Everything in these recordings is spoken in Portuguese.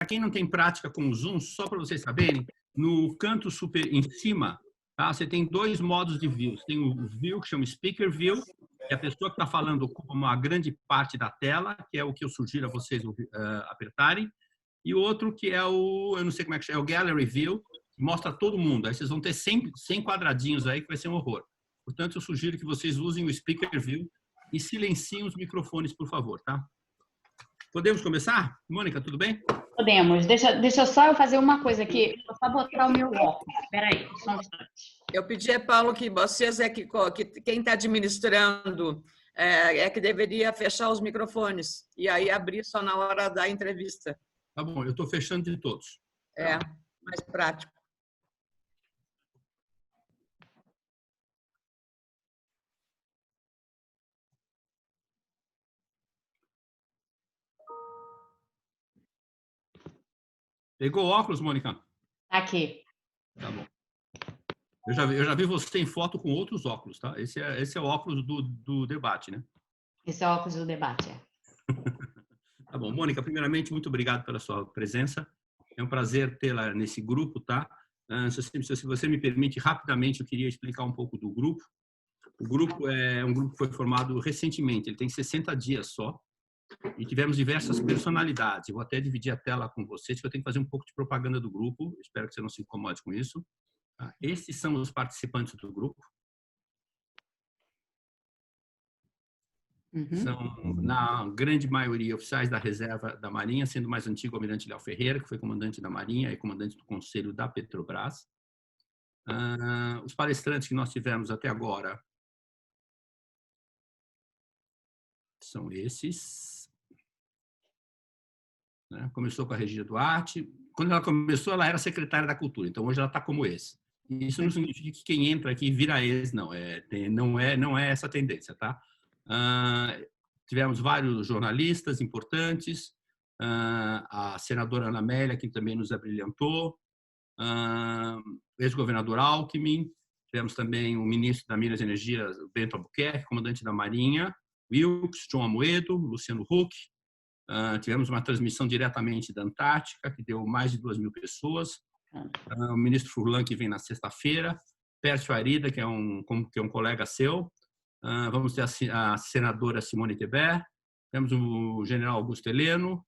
quem não tem prática com o Zoom, só para vocês saberem, no canto super em cima, tá? Você tem dois modos de view. Você tem o view que chama Speaker View, que a pessoa que está falando ocupa uma grande parte da tela, que é o que eu sugiro a vocês apertarem. E o outro que é eu não sei como é que chama, é o Gallery View, que mostra todo mundo. Aí vocês vão ter 100 quadradinhos aí, que vai ser um horror. Portanto, eu sugiro que vocês usem o Speaker View e silenciem os microfones, por favor, tá? Podemos começar? Mônica, tudo bem? Podemos. Deixa só eu fazer uma coisa aqui. Vou só botar o meu óculos. Espera aí, só um instante. Eu pedi a Paulo que vocês que quem está administrando que deveria fechar os microfones e aí abrir só na hora da entrevista. Tá bom, eu estou fechando de todos. É, mais prático. Pegou o óculos, Mônica? Aqui. Tá bom. Eu já vi você em foto com outros óculos, tá? Esse é o óculos do debate, né? Esse é o óculos do debate, é. Tá bom. Mônica, primeiramente, muito obrigado pela sua presença. É um prazer tê-la nesse grupo, tá? Se você me permite, rapidamente, eu queria explicar um pouco do grupo. O grupo é um grupo que foi formado recentemente, ele tem 60 dias só, e tivemos diversas personalidades. Eu vou até dividir a tela com vocês, que eu tenho que fazer um pouco de propaganda do grupo, espero que você não se incomode com isso. Esses são os participantes do grupo. São, na grande maioria, oficiais da reserva da Marinha, sendo o mais antigo o almirante Léo Ferreira, que foi comandante da Marinha e comandante do Conselho da Petrobras. Os palestrantes que nós tivemos até agora são esses. Começou com a Regina Duarte. Quando ela começou, ela era secretária da Cultura, então hoje ela está como ex. Isso não significa que quem entra aqui vira ex, não. Não é essa a tendência, tá? Tivemos vários jornalistas importantes, a senadora Ana Amélia, que também nos abrilhantou, ex-governador Alckmin, tivemos também o ministro da Minas e Energia, Bento Albuquerque, comandante da Marinha, Wilkes, João Amoedo, Luciano Huck. Tivemos uma transmissão diretamente da Antártica, que deu mais de 2.000 pessoas. O ministro Furlan, que vem na sexta-feira. Pércio Arida, que é um colega seu. Vamos ter a senadora Simone Tebet. Temos o general Augusto Heleno,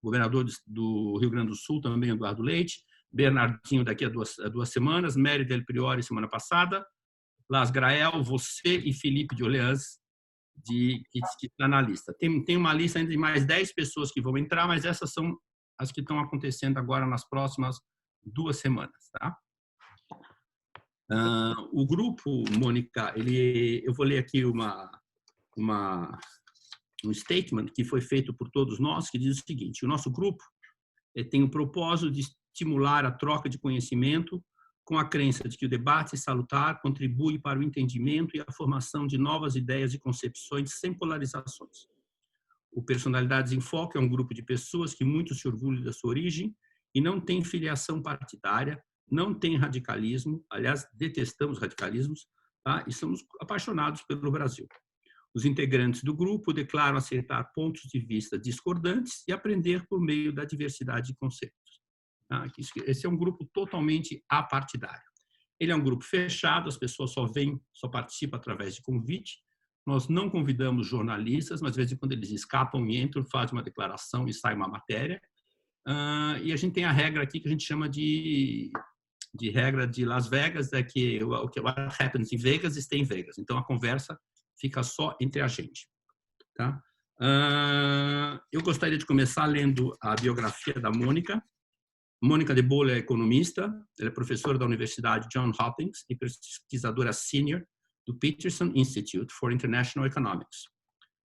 governador do Rio Grande do Sul, também Eduardo Leite. Bernardinho, daqui a duas semanas. Mary Del Priore, semana passada. Las Grael, você e Felipe de Orleans, que está na lista. Tem uma lista ainda de mais 10 pessoas que vão entrar, mas essas são as que estão acontecendo agora nas próximas 2 semanas, tá? O grupo, Mônica, eu vou ler aqui um statement que foi feito por todos nós, que diz o seguinte: o nosso grupo tem o propósito de estimular a troca de conhecimento com a crença de que o debate salutar contribui para o entendimento e a formação de novas ideias e concepções sem polarizações. O Personalidades em Foco é um grupo de pessoas que muito se orgulham da sua origem e não tem filiação partidária, não tem radicalismo, aliás, detestamos radicalismos, tá? E somos apaixonados pelo Brasil. Os integrantes do grupo declaram aceitar pontos de vista discordantes e aprender por meio da diversidade de conceitos. Esse é um grupo totalmente apartidário. Ele é um grupo fechado, as pessoas só participam através de convite. Nós não convidamos jornalistas, mas de vez em quando eles escapam e entram, fazem uma declaração e sai uma matéria. E a gente tem a regra aqui que a gente chama de regra de Las Vegas, que what happens in Vegas stay em Vegas. Então a conversa fica só entre a gente, tá? Eu gostaria de começar lendo a biografia da Mônica. Mônica de Bolle é economista, ela é professora da Universidade Johns Hopkins e pesquisadora sênior do Peterson Institute for International Economics.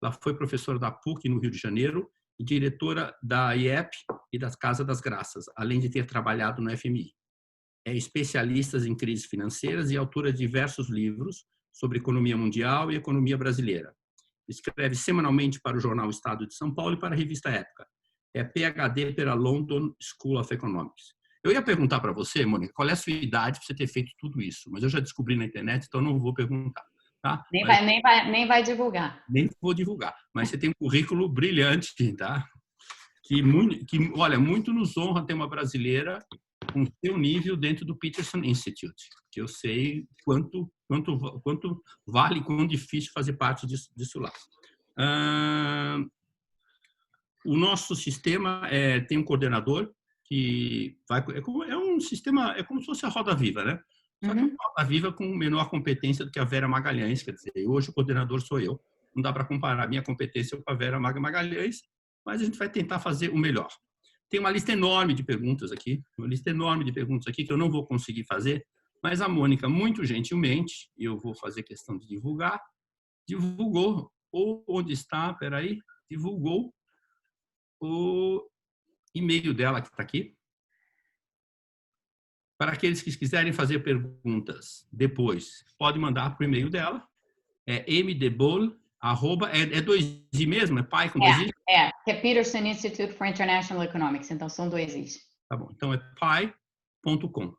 Ela foi professora da PUC no Rio de Janeiro e diretora da IEP e da Casa das Graças, além de ter trabalhado no FMI. É especialista em crises financeiras e autora de diversos livros sobre economia mundial e economia brasileira. Escreve semanalmente para o jornal Estado de São Paulo e para a revista Época. É PhD pela London School of Economics. Eu ia perguntar para você, Mônica, qual é a sua idade para você ter feito tudo isso, mas eu já descobri na internet, então não vou perguntar. Tá? Nem vai divulgar. Nem vou divulgar, mas você tem um currículo brilhante, tá? olha, muito nos honra ter uma brasileira com seu nível dentro do Peterson Institute, que eu sei quanto vale, quão difícil fazer parte disso lá. O nosso sistema tem um coordenador que é um sistema, é como se fosse a Roda Viva, né? Só que é uma Roda Viva com menor competência do que a Vera Magalhães, quer dizer, hoje o coordenador sou eu. Não dá para comparar a minha competência com a Vera Magalhães, mas a gente vai tentar fazer o melhor. Tem uma lista enorme de perguntas aqui, que eu não vou conseguir fazer, mas a Mônica, muito gentilmente, e eu vou fazer questão de divulgar, divulgou, ou onde está, divulgou o e-mail dela, que está aqui, para aqueles que quiserem fazer perguntas depois, pode mandar para o e-mail dela, é mdebol, é 2 i mesmo? É pai com 2 i? Que é Peterson Institute for International Economics, então são 2 i's. Tá bom, então é pai.com.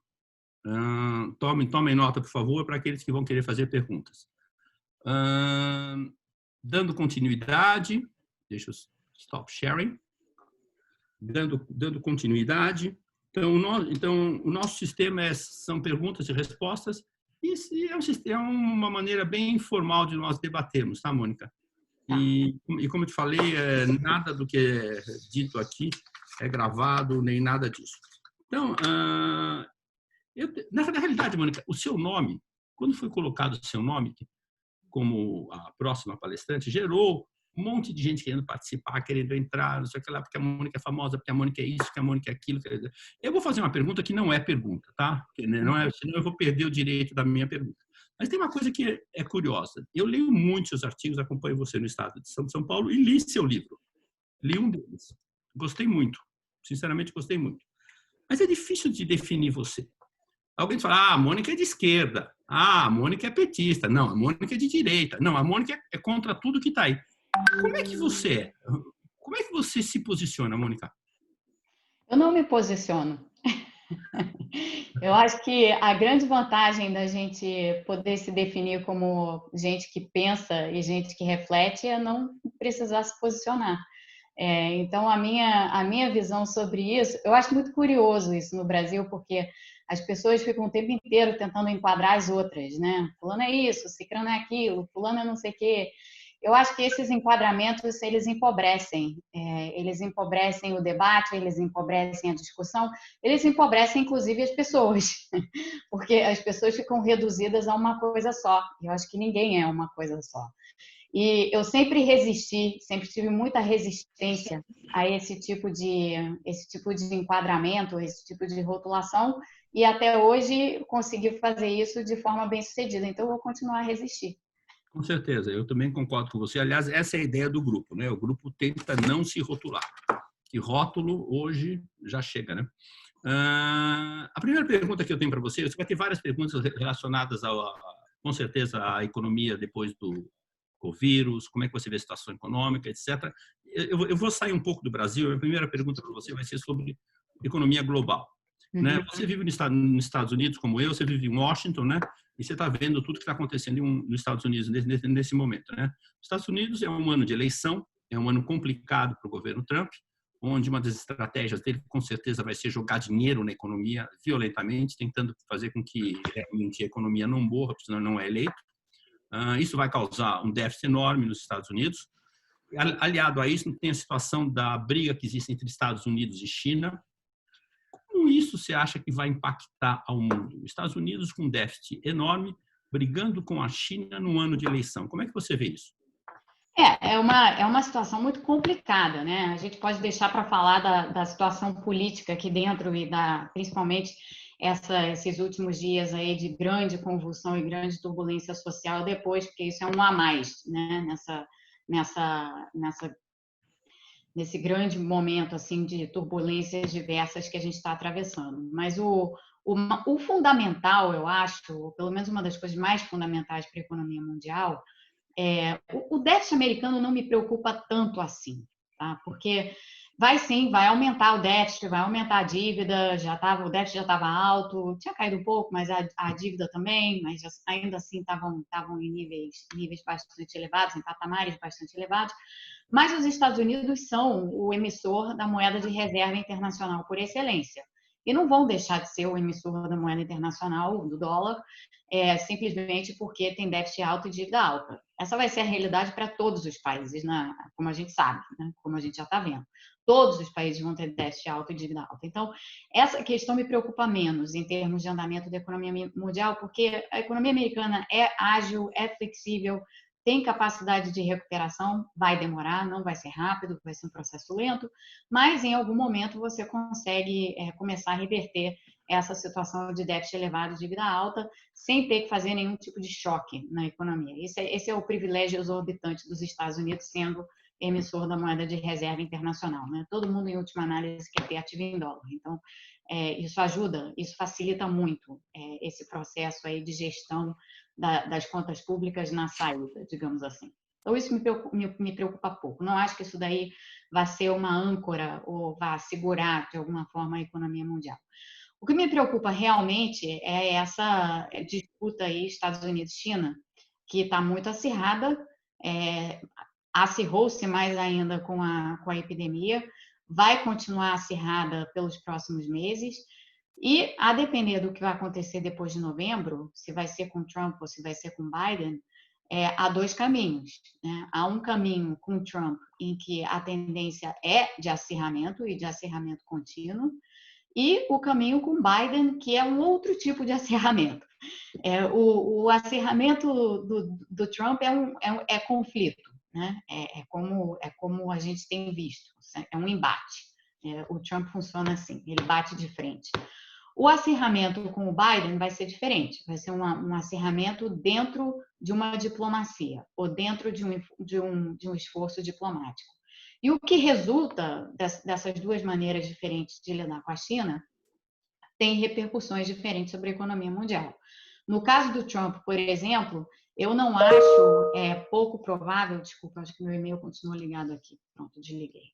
Tomem nota, por favor, para aqueles que vão querer fazer perguntas. Dando continuidade, deixa eu stop sharing. Dando continuidade. Então, o nosso sistema são perguntas e respostas, e é uma maneira bem informal de nós debatermos, tá, Mônica? E como eu te falei, nada do que é dito aqui é gravado, nem nada disso. Então, na realidade, Mônica, o seu nome, quando foi colocado o seu nome como a próxima palestrante, gerou um monte de gente querendo participar, querendo entrar, não sei o que lá, porque a Mônica é famosa, porque a Mônica é isso, porque a Mônica é aquilo. Eu vou fazer uma pergunta que não é pergunta, tá? Não é, senão eu vou perder o direito da minha pergunta. Mas tem uma coisa que é curiosa. Eu leio muitos seus artigos, acompanho você no estado de São Paulo e li seu livro. Li um deles. Gostei muito. Sinceramente, gostei muito. Mas é difícil de definir você. Alguém fala, a Mônica é de esquerda. A Mônica é petista. Não, a Mônica é de direita. Não, a Mônica é contra tudo que está aí. Como é que você é? Como é que você se posiciona, Mônica? Eu não me posiciono. Eu acho que a grande vantagem da gente poder se definir como gente que pensa e gente que reflete é não precisar se posicionar. Então, a minha visão sobre isso, eu acho muito curioso isso no Brasil, porque as pessoas ficam o tempo inteiro tentando enquadrar as outras, né? Fulano é isso, cicrano é aquilo, fulano é não sei o quê. Eu acho que esses enquadramentos, eles empobrecem o debate, eles empobrecem a discussão, eles empobrecem, inclusive, as pessoas, porque as pessoas ficam reduzidas a uma coisa só, e eu acho que ninguém é uma coisa só. E eu sempre resisti, sempre tive muita resistência a esse tipo de enquadramento, esse tipo de rotulação, e até hoje consegui fazer isso de forma bem sucedida, então eu vou continuar a resistir. Com certeza, eu também concordo com você. Aliás, essa é a ideia do grupo, né? O grupo tenta não se rotular. Que rótulo hoje já chega, né? A primeira pergunta que eu tenho para você vai ter várias perguntas relacionadas, com certeza, à economia depois do vírus, como é que você vê a situação econômica, etc. Eu vou sair um pouco do Brasil. A primeira pergunta para você vai ser sobre economia global. Né? Você vive nos Estados Unidos, como eu, você vive em Washington, né? E você está vendo tudo que está acontecendo nos Estados Unidos nesse momento, né? Os Estados Unidos é um ano de eleição, é um ano complicado para o governo Trump, onde uma das estratégias dele, com certeza, vai ser jogar dinheiro na economia violentamente, tentando fazer com que realmente a economia não morra, porque senão não é eleito. Isso vai causar um déficit enorme nos Estados Unidos. Aliado a isso, tem a situação da briga que existe entre Estados Unidos e China. Como isso você acha que vai impactar ao mundo? Os Estados Unidos com um déficit enorme, brigando com a China num ano de eleição. Como é que você vê isso? É uma situação muito complicada, né? A gente pode deixar para falar da situação política aqui dentro e principalmente esses últimos dias aí de grande convulsão e grande turbulência social depois, porque isso é um a mais, né? Nesse grande momento assim de turbulências diversas que a gente está atravessando. Mas o fundamental, eu acho, ou pelo menos uma das coisas mais fundamentais para a economia mundial, o déficit americano não me preocupa tanto assim, tá? Porque Vai sim, vai aumentar o déficit, vai aumentar a dívida, o déficit já estava alto, tinha caído um pouco, mas a dívida também, mas ainda assim estavam em níveis bastante elevados, em patamares bastante elevados. Mas os Estados Unidos são o emissor da moeda de reserva internacional por excelência. E não vão deixar de ser o emissor da moeda internacional, do dólar, simplesmente porque tem déficit alto e dívida alta. Essa vai ser a realidade para todos os países, como a gente sabe, né? Como a gente já está vendo. Todos os países vão ter déficit alto e dívida alta. Então, essa questão me preocupa menos em termos de andamento da economia mundial, porque a economia americana é ágil, é flexível, tem capacidade de recuperação, vai demorar, não vai ser rápido, vai ser um processo lento, mas em algum momento você consegue começar a reverter essa situação de déficit elevado, dívida alta, sem ter que fazer nenhum tipo de choque na economia. Esse é o privilégio exorbitante dos Estados Unidos sendo emissor da moeda de reserva internacional, né? Todo mundo, em última análise, quer ter ativo em dólar. Então, isso ajuda, isso facilita muito esse processo aí de gestão das contas públicas na saída, digamos assim. Então, isso me preocupa pouco. Não acho que isso daí vai ser uma âncora ou vai segurar, de alguma forma, a economia mundial. O que me preocupa realmente é essa disputa aí Estados Unidos-China, que está muito acirrada, acirrou-se mais ainda com a epidemia, vai continuar acirrada pelos próximos meses, e a depender do que vai acontecer depois de novembro, se vai ser com Trump ou se vai ser com Biden, há dois caminhos, né? Há um caminho com Trump em que a tendência é de acirramento e de acirramento contínuo, e o caminho com Biden, que é um outro tipo de acirramento. O acirramento do Trump é conflito, né? É como a gente tem visto, é um embate. O Trump funciona assim, ele bate de frente. O acirramento com o Biden vai ser diferente, vai ser um acirramento dentro de uma diplomacia, ou dentro de um esforço diplomático. E o que resulta dessas duas maneiras diferentes de lidar com a China tem repercussões diferentes sobre a economia mundial. No caso do Trump, por exemplo, eu não acho pouco provável, desculpa, acho que meu e-mail continua ligado aqui, pronto, desliguei.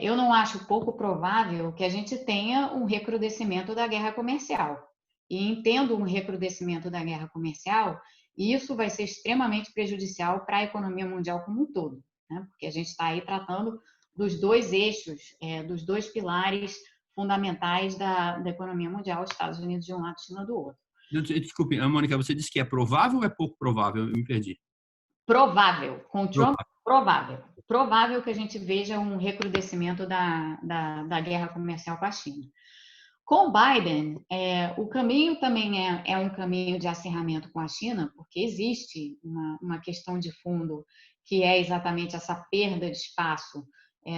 Eu não acho pouco provável que a gente tenha um recrudescimento da guerra comercial. E entendo um recrudescimento da guerra comercial, e isso vai ser extremamente prejudicial para a economia mundial como um todo, né? Porque a gente está aí tratando dos dois eixos, dos dois pilares fundamentais da economia mundial, Estados Unidos de um lado e China do outro. Desculpe, Mônica, você disse que é provável ou é pouco provável? Eu me perdi. Provável. Com Trump, provável. Provável que a gente veja um recrudescimento da guerra comercial com a China. Com Biden, o caminho também é um caminho de acirramento com a China, porque existe uma questão de fundo que é exatamente essa perda de espaço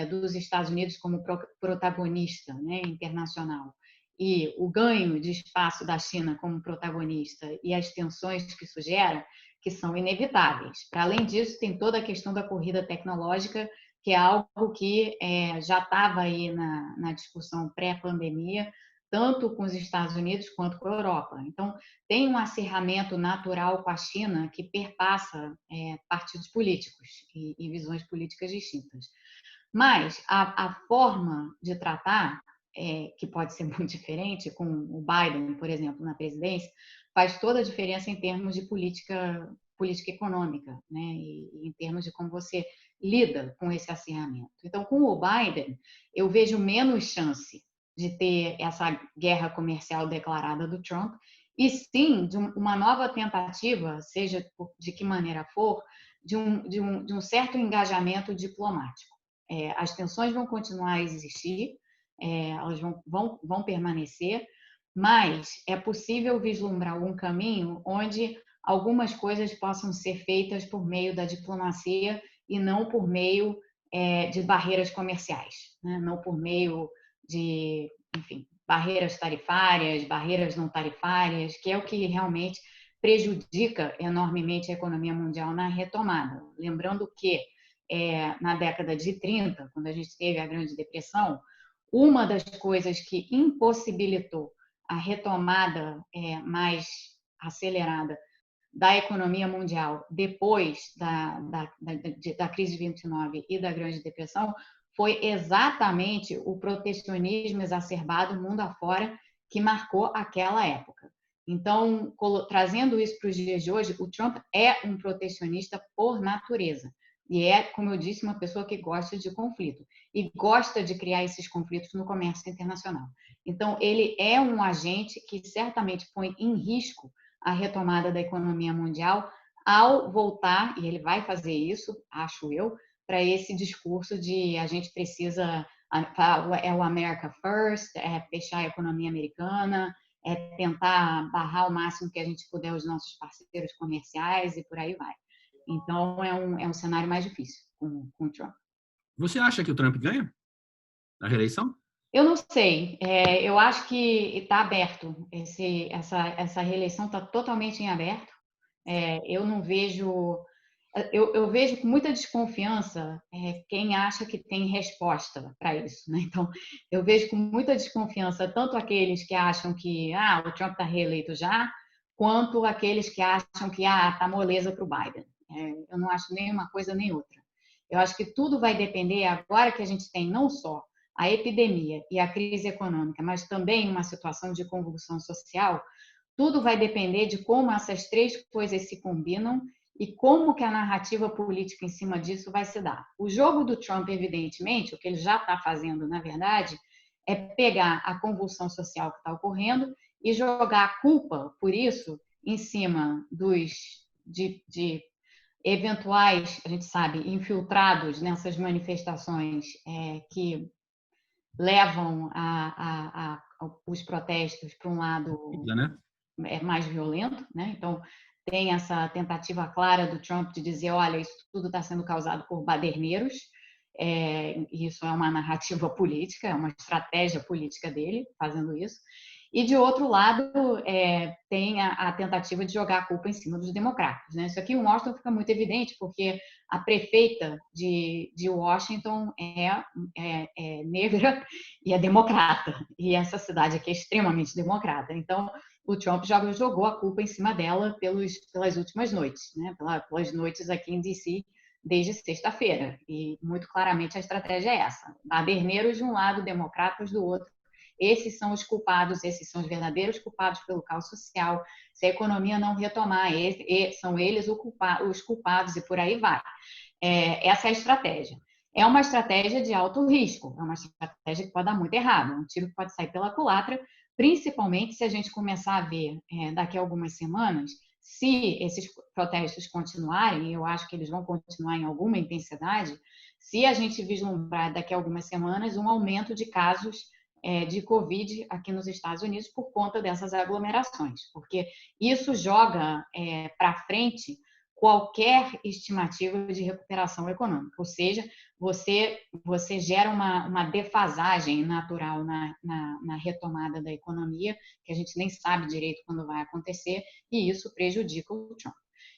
dos Estados Unidos como protagonista, né, internacional, e o ganho de espaço da China como protagonista e as tensões que isso gera, que são inevitáveis. Para além disso, tem toda a questão da corrida tecnológica, que é algo que já estava aí na discussão pré-pandemia, tanto com os Estados Unidos quanto com a Europa. Então, tem um acirramento natural com a China que perpassa partidos políticos e visões políticas distintas. Mas a forma de tratar, que pode ser muito diferente, com o Biden, por exemplo, na presidência, faz toda a diferença em termos de política econômica, né? E em termos de como você lida com esse acirramento. Então, com o Biden, eu vejo menos chance de ter essa guerra comercial declarada do Trump, e sim de uma nova tentativa, seja de que maneira for, de um certo engajamento diplomático. As tensões vão continuar a existir, elas vão permanecer, mas é possível vislumbrar um caminho onde algumas coisas possam ser feitas por meio da diplomacia e não por meio de barreiras comerciais, né? Não por meio de, enfim, barreiras tarifárias, barreiras não tarifárias, que é o que realmente prejudica enormemente a economia mundial na retomada. Lembrando que na década de 30, quando a gente teve a Grande Depressão, uma das coisas que impossibilitou a retomada mais acelerada da economia mundial depois da crise de 29 e da Grande Depressão foi exatamente o protecionismo exacerbado mundo afora que marcou aquela época. Então, trazendo isso para os dias de hoje, o Trump é um protecionista por natureza. E é, como eu disse, uma pessoa que gosta de conflito e gosta de criar esses conflitos no comércio internacional. Então, ele é um agente que certamente põe em risco a retomada da economia mundial ao voltar, e ele vai fazer isso, acho eu, para esse discurso de a gente precisa, é o America First, é fechar a economia americana, é tentar barrar o máximo que a gente puder os nossos parceiros comerciais e por aí vai. Então, é um cenário mais difícil com o Trump. Você acha que o Trump ganha a reeleição? Eu não sei. Eu acho que está aberto. Essa reeleição está totalmente em aberto. Eu não vejo... Eu vejo com muita desconfiança quem acha que tem resposta para isso, né? Então, eu vejo com muita desconfiança tanto aqueles que acham que o Trump está reeleito já, quanto aqueles que acham que está moleza para o Biden. Eu não acho nem uma coisa nem outra. Eu acho que tudo vai depender, agora que a gente tem não só a epidemia e a crise econômica, mas também uma situação de convulsão social, tudo vai depender de como essas três coisas se combinam e como que a narrativa política em cima disso vai se dar. O jogo do Trump, evidentemente, o que ele já está fazendo, na verdade, é pegar a convulsão social que está ocorrendo e jogar a culpa por isso em cima de eventuais, a gente sabe, infiltrados nessas manifestações que levam os protestos para um lado mais violento, né? Então, tem essa tentativa clara do Trump de dizer, olha, isso tudo está sendo causado por baderneiros, isso é uma narrativa política, é uma estratégia política dele fazendo isso. E, de outro lado, tem a tentativa de jogar a culpa em cima dos democratas, né? Isso aqui em Washington fica muito evidente, porque a prefeita de Washington é negra e é democrata, e essa cidade aqui é extremamente democrata. Então, o Trump já jogou a culpa em cima dela pelas últimas noites, né? Pelas noites aqui em D.C., desde sexta-feira. E, muito claramente, a estratégia é essa. Baderneiros de um lado, democratas do outro. Esses são os culpados, esses são os verdadeiros culpados pelo caos social. Se a economia não retomar, são eles os culpados e por aí vai. Essa é a estratégia. É uma estratégia de alto risco, é uma estratégia que pode dar muito errado, um tiro que pode sair pela culatra, principalmente se a gente começar a ver daqui a algumas semanas, se esses protestos continuarem, eu acho que eles vão continuar em alguma intensidade, se a gente vislumbrar daqui a algumas semanas um aumento de casos de Covid aqui nos Estados Unidos por conta dessas aglomerações, porque isso joga para frente qualquer estimativa de recuperação econômica, ou seja, você gera uma defasagem natural na retomada da economia, que a gente nem sabe direito quando vai acontecer, e isso prejudica o Trump.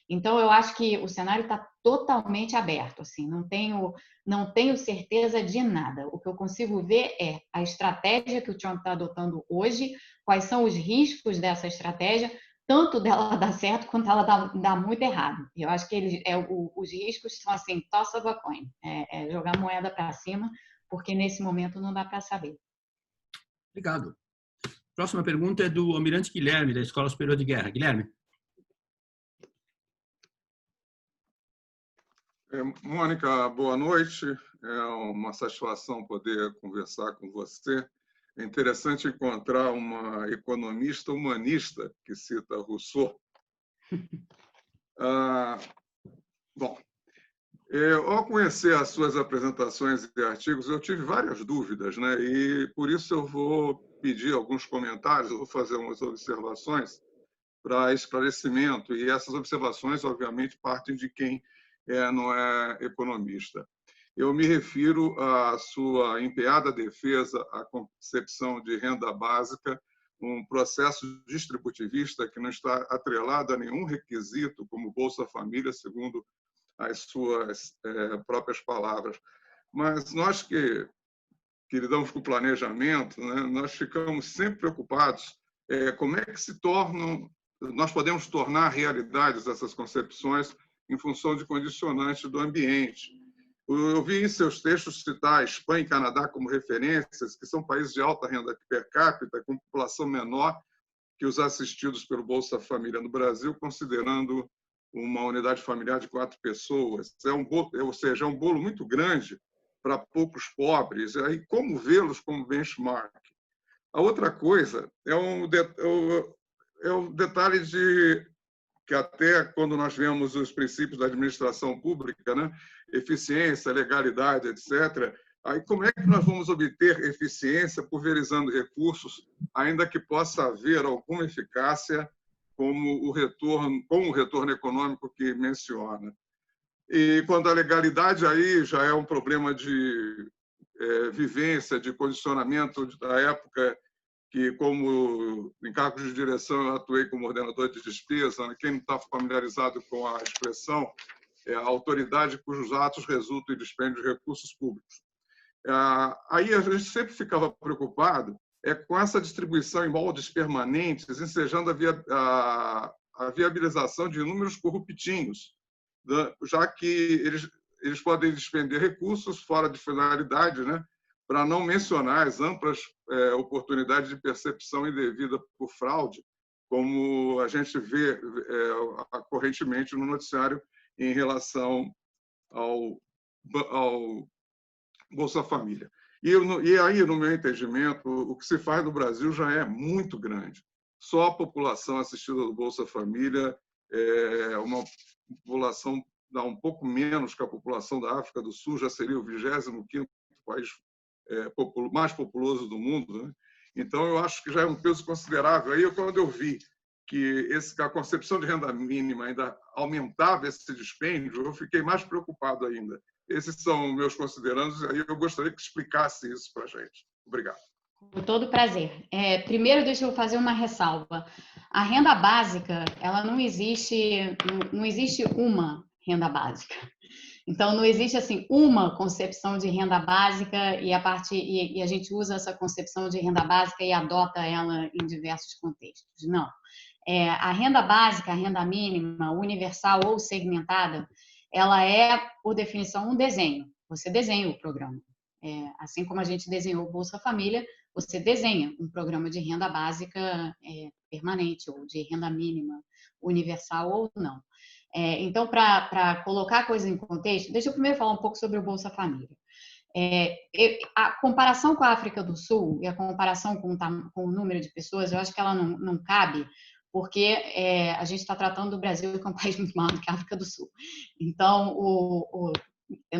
Então, eu acho que o cenário está totalmente aberto, assim, não tenho certeza de nada. O que eu consigo ver é a estratégia que o Trump está adotando hoje, quais são os riscos dessa estratégia, tanto dela dar certo quanto ela dar muito errado. E eu acho que os riscos são assim, toss of a coin, jogar moeda para cima, porque nesse momento não dá para saber. Obrigado. Próxima pergunta é do Almirante Guilherme, da Escola Superior de Guerra. Guilherme. Mônica, boa noite. É uma satisfação poder conversar com você. É interessante encontrar uma economista humanista que cita Rousseau. Bom, ao conhecer as suas apresentações e artigos, eu tive várias dúvidas, né? E por isso eu vou pedir alguns comentários, eu vou fazer umas observações para esclarecimento. E essas observações, obviamente, partem de quem não é economista. Eu me refiro à sua empenhada defesa à concepção de renda básica, um processo distributivista que não está atrelado a nenhum requisito, como Bolsa Família, segundo as suas próprias palavras. Mas nós que lidamos com o planejamento, né, nós ficamos sempre preocupados como é que nós podemos tornar realidades essas concepções em função de condicionantes do ambiente. Eu vi em seus textos citar Espanha e Canadá como referências, que são países de alta renda per capita, com população menor que os assistidos pelo Bolsa Família no Brasil, considerando uma unidade familiar de 4 pessoas. Ou seja, é um bolo muito grande para poucos pobres. E aí, como vê-los como benchmark? A outra coisa é um detalhe que até quando nós vemos os princípios da administração pública, né, eficiência, legalidade, etc., aí como é que nós vamos obter eficiência pulverizando recursos, ainda que possa haver alguma eficácia como o retorno econômico que menciona? E quando a legalidade aí já é um problema de vivência, de condicionamento da época, que, como em cargos de direção, eu atuei como ordenador de despesa. Quem não está familiarizado com a expressão é a autoridade cujos atos resultam em dispêndio de recursos públicos. Aí a gente sempre ficava preocupado com essa distribuição em moldes permanentes, ensejando a viabilização de inúmeros corruptinhos, já que eles podem despender recursos fora de finalidade, né? Para não mencionar as amplas oportunidades de percepção indevida por fraude, como a gente vê correntemente no noticiário em relação ao Bolsa Família. E aí, no meu entendimento, o que se faz no Brasil já é muito grande. Só a população assistida do Bolsa Família é uma população, dá um pouco menos que a população da África do Sul, já seria o 25º país mais populoso do mundo, né? Então, eu acho que já é um peso considerável. Aí, quando eu vi que a concepção de renda mínima ainda aumentava esse dispêndio, eu fiquei mais preocupado ainda. Esses são meus considerandos, e aí eu gostaria que explicasse isso para a gente. Obrigado. Com todo prazer. Primeiro, deixa eu fazer uma ressalva. A renda básica, ela não existe uma renda básica. Então, não existe assim uma concepção de renda básica e a gente usa essa concepção de renda básica e adota ela em diversos contextos. Não. A renda básica, a renda mínima, universal ou segmentada, ela é, por definição, um desenho. Você desenha o programa. Assim como a gente desenhou o Bolsa Família, você desenha um programa de renda básica permanente ou de renda mínima, universal ou não. Então, para colocar a coisa em contexto, deixa eu primeiro falar um pouco sobre o Bolsa Família. A comparação com a África do Sul e a comparação com o número de pessoas, eu acho que ela não cabe, porque a gente está tratando do Brasil, que é um país muito maior do que a África do Sul. Então, eu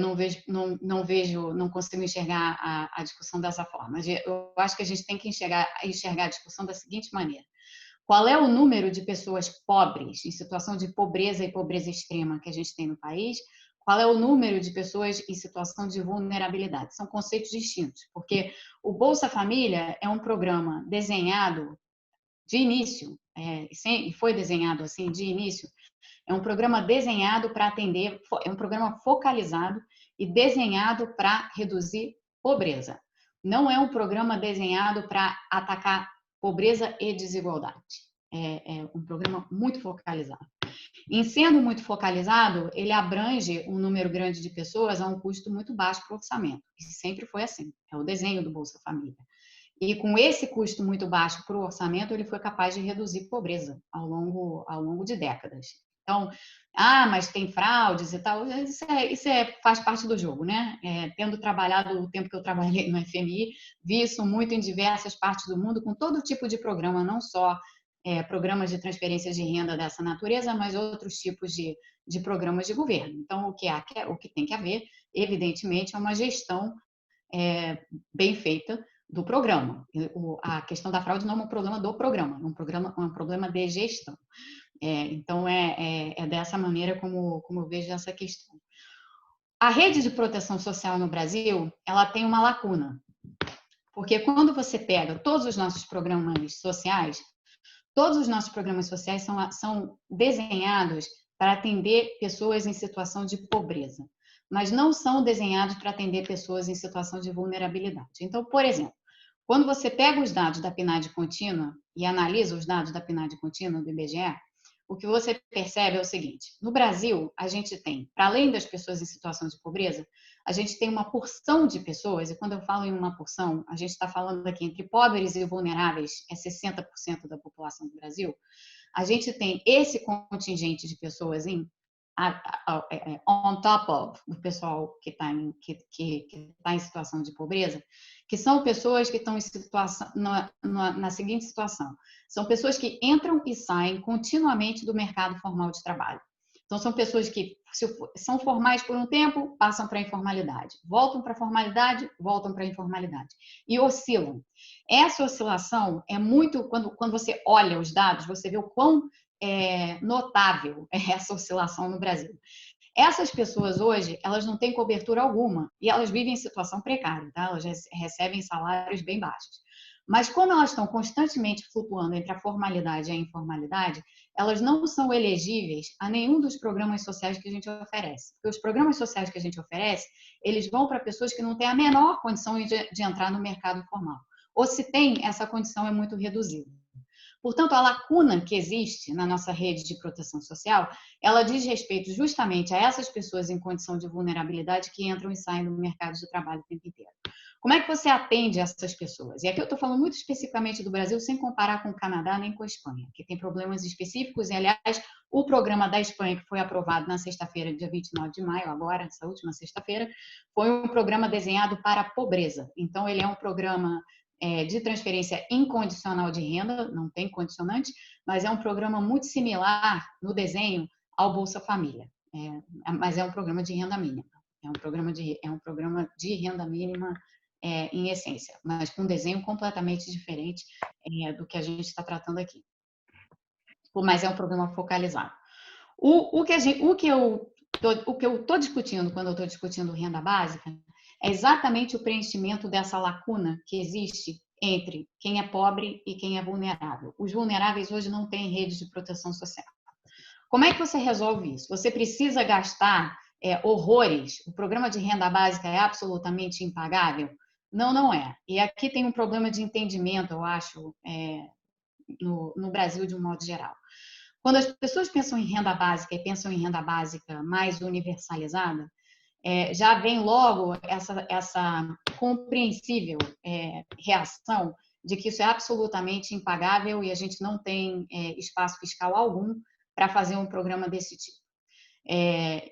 não consigo enxergar a discussão dessa forma. Eu acho que a gente tem que enxergar a discussão da seguinte maneira: qual é o número de pessoas pobres, em situação de pobreza e pobreza extrema que a gente tem no país? Qual é o número de pessoas em situação de vulnerabilidade? São conceitos distintos, porque o Bolsa Família é um programa desenhado de início, e foi desenhado assim de início, é um programa desenhado para atender, é um programa focalizado e desenhado para reduzir pobreza. Não é um programa desenhado para atacar pobreza e desigualdade. É um programa muito focalizado. Em sendo muito focalizado, ele abrange um número grande de pessoas a um custo muito baixo para o orçamento. E sempre foi assim. É o desenho do Bolsa Família. E com esse custo muito baixo para o orçamento, ele foi capaz de reduzir pobreza ao longo de décadas. Então, mas tem fraudes e tal, isso faz parte do jogo, né? Tendo trabalhado o tempo que eu trabalhei no FMI, vi isso muito em diversas partes do mundo, com todo tipo de programa, não só programas de transferência de renda dessa natureza, mas outros tipos de programas de governo. Então, o que tem que haver, evidentemente, é uma gestão bem feita do programa. A questão da fraude não é um problema do programa, é um problema de gestão. Então, é dessa maneira como eu vejo essa questão. A rede de proteção social no Brasil, ela tem uma lacuna, porque quando você pega todos os nossos programas sociais são desenhados para atender pessoas em situação de pobreza, mas não são desenhados para atender pessoas em situação de vulnerabilidade. Então, por exemplo, quando você pega os dados da PNAD contínua e analisa os dados da PNAD contínua do IBGE, o que você percebe é o seguinte: no Brasil, a gente tem, para além das pessoas em situação de pobreza, a gente tem uma porção de pessoas, e quando eu falo em uma porção, a gente está falando aqui entre pobres e vulneráveis, é 60% da população do Brasil. A gente tem esse contingente de pessoas on top of, do pessoal que está em situação de pobreza, que são pessoas que estão em situação, na seguinte situação: são pessoas que entram e saem continuamente do mercado formal de trabalho. Então, são pessoas que são formais por um tempo, passam para a informalidade, voltam para a formalidade, voltam para a informalidade, e oscilam. Essa oscilação é muito, quando você olha os dados, você vê o quão notável é essa oscilação no Brasil. Essas pessoas hoje, elas não têm cobertura alguma e elas vivem em situação precária, tá? Elas recebem salários bem baixos. Mas como elas estão constantemente flutuando entre a formalidade e a informalidade, elas não são elegíveis a nenhum dos programas sociais que a gente oferece. Porque os programas sociais que a gente oferece, eles vão para pessoas que não têm a menor condição de entrar no mercado formal. Ou se tem, essa condição é muito reduzida. Portanto, a lacuna que existe na nossa rede de proteção social, ela diz respeito justamente a essas pessoas em condição de vulnerabilidade que entram e saem do mercado de trabalho o tempo inteiro. Como é que você atende essas pessoas? E aqui eu estou falando muito especificamente do Brasil, sem comparar com o Canadá nem com a Espanha, que tem problemas específicos. E, aliás, o programa da Espanha, que foi aprovado na sexta-feira, dia 29 de maio, agora, essa última sexta-feira, foi um programa desenhado para a pobreza. Então, ele é um programa de transferência incondicional de renda, não tem condicionante, mas é um programa muito similar no desenho ao Bolsa Família, mas é um programa de renda mínima, é um programa de renda mínima em essência, mas com um desenho completamente diferente do que a gente está tratando aqui. Mas é um programa focalizado. O que eu estou discutindo quando eu estou discutindo renda básica é exatamente o preenchimento dessa lacuna que existe entre quem é pobre e quem é vulnerável. Os vulneráveis hoje não têm rede de proteção social. Como é que você resolve isso? Você precisa gastar horrores? O programa de renda básica é absolutamente impagável? Não, não é. E aqui tem um problema de entendimento, eu acho, no Brasil de um modo geral. Quando as pessoas pensam em renda básica e pensam em renda básica mais universalizada, já vem logo essa compreensível reação de que isso é absolutamente impagável e a gente não tem espaço fiscal algum para fazer um programa desse tipo.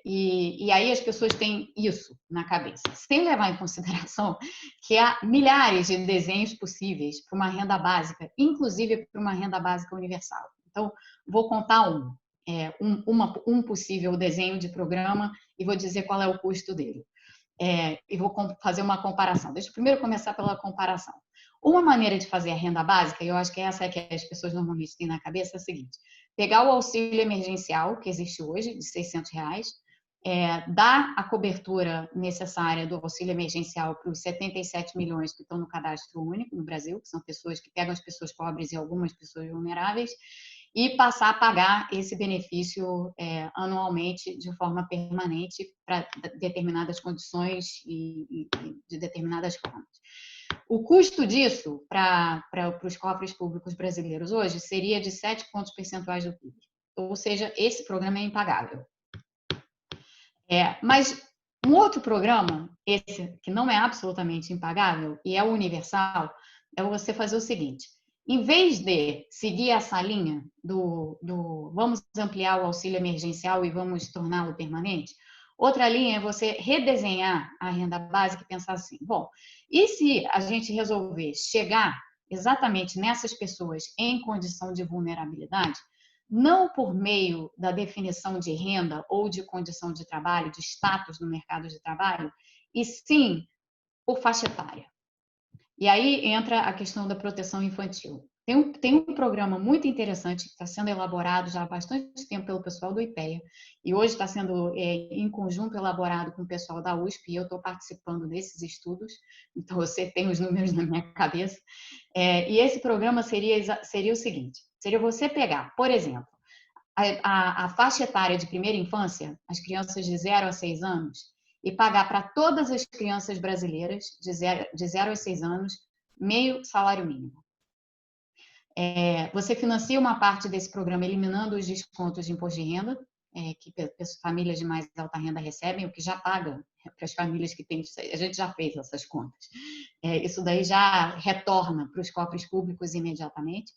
E aí as pessoas têm isso na cabeça, sem levar em consideração que há milhares de desenhos possíveis para uma renda básica, inclusive para uma renda básica universal. Então, vou contar um possível desenho de programa e vou dizer qual é o custo dele. E vou fazer uma comparação. Deixa eu primeiro começar pela comparação. Uma maneira de fazer a renda básica, e eu acho que essa é que as pessoas normalmente têm na cabeça, é a seguinte: pegar o auxílio emergencial que existe hoje, de R$600, dar a cobertura necessária do auxílio emergencial para os 77 milhões que estão no cadastro único no Brasil, que são pessoas que pegam as pessoas pobres e algumas pessoas vulneráveis, e passar a pagar esse benefício anualmente de forma permanente para determinadas condições e de determinadas formas. O custo disso para os cofres públicos brasileiros hoje seria de 7 pontos percentuais do PIB. Ou seja, esse programa é impagável. Mas um outro programa, esse que não é absolutamente impagável e é universal, é você fazer o seguinte: em vez de seguir essa linha do vamos ampliar o auxílio emergencial e vamos torná-lo permanente, outra linha é você redesenhar a renda básica e pensar assim: bom, e se a gente resolver chegar exatamente nessas pessoas em condição de vulnerabilidade, não por meio da definição de renda ou de condição de trabalho, de status no mercado de trabalho, e sim por faixa etária. E aí entra a questão da proteção infantil. Tem um programa muito interessante que está sendo elaborado já há bastante tempo pelo pessoal do IPEA e hoje está sendo em conjunto elaborado com o pessoal da USP e eu estou participando desses estudos, então você tem os números na minha cabeça. E esse programa seria o seguinte: seria você pegar, por exemplo, a faixa etária de primeira infância, as crianças de 0 a 6 anos, e pagar para todas as crianças brasileiras de 0 a 6 anos meio salário mínimo. Você financia uma parte desse programa eliminando os descontos de imposto de renda, que famílias de mais alta renda recebem, o que já paga para as famílias que têm. A gente já fez essas contas. Isso daí já retorna para os cofres públicos imediatamente.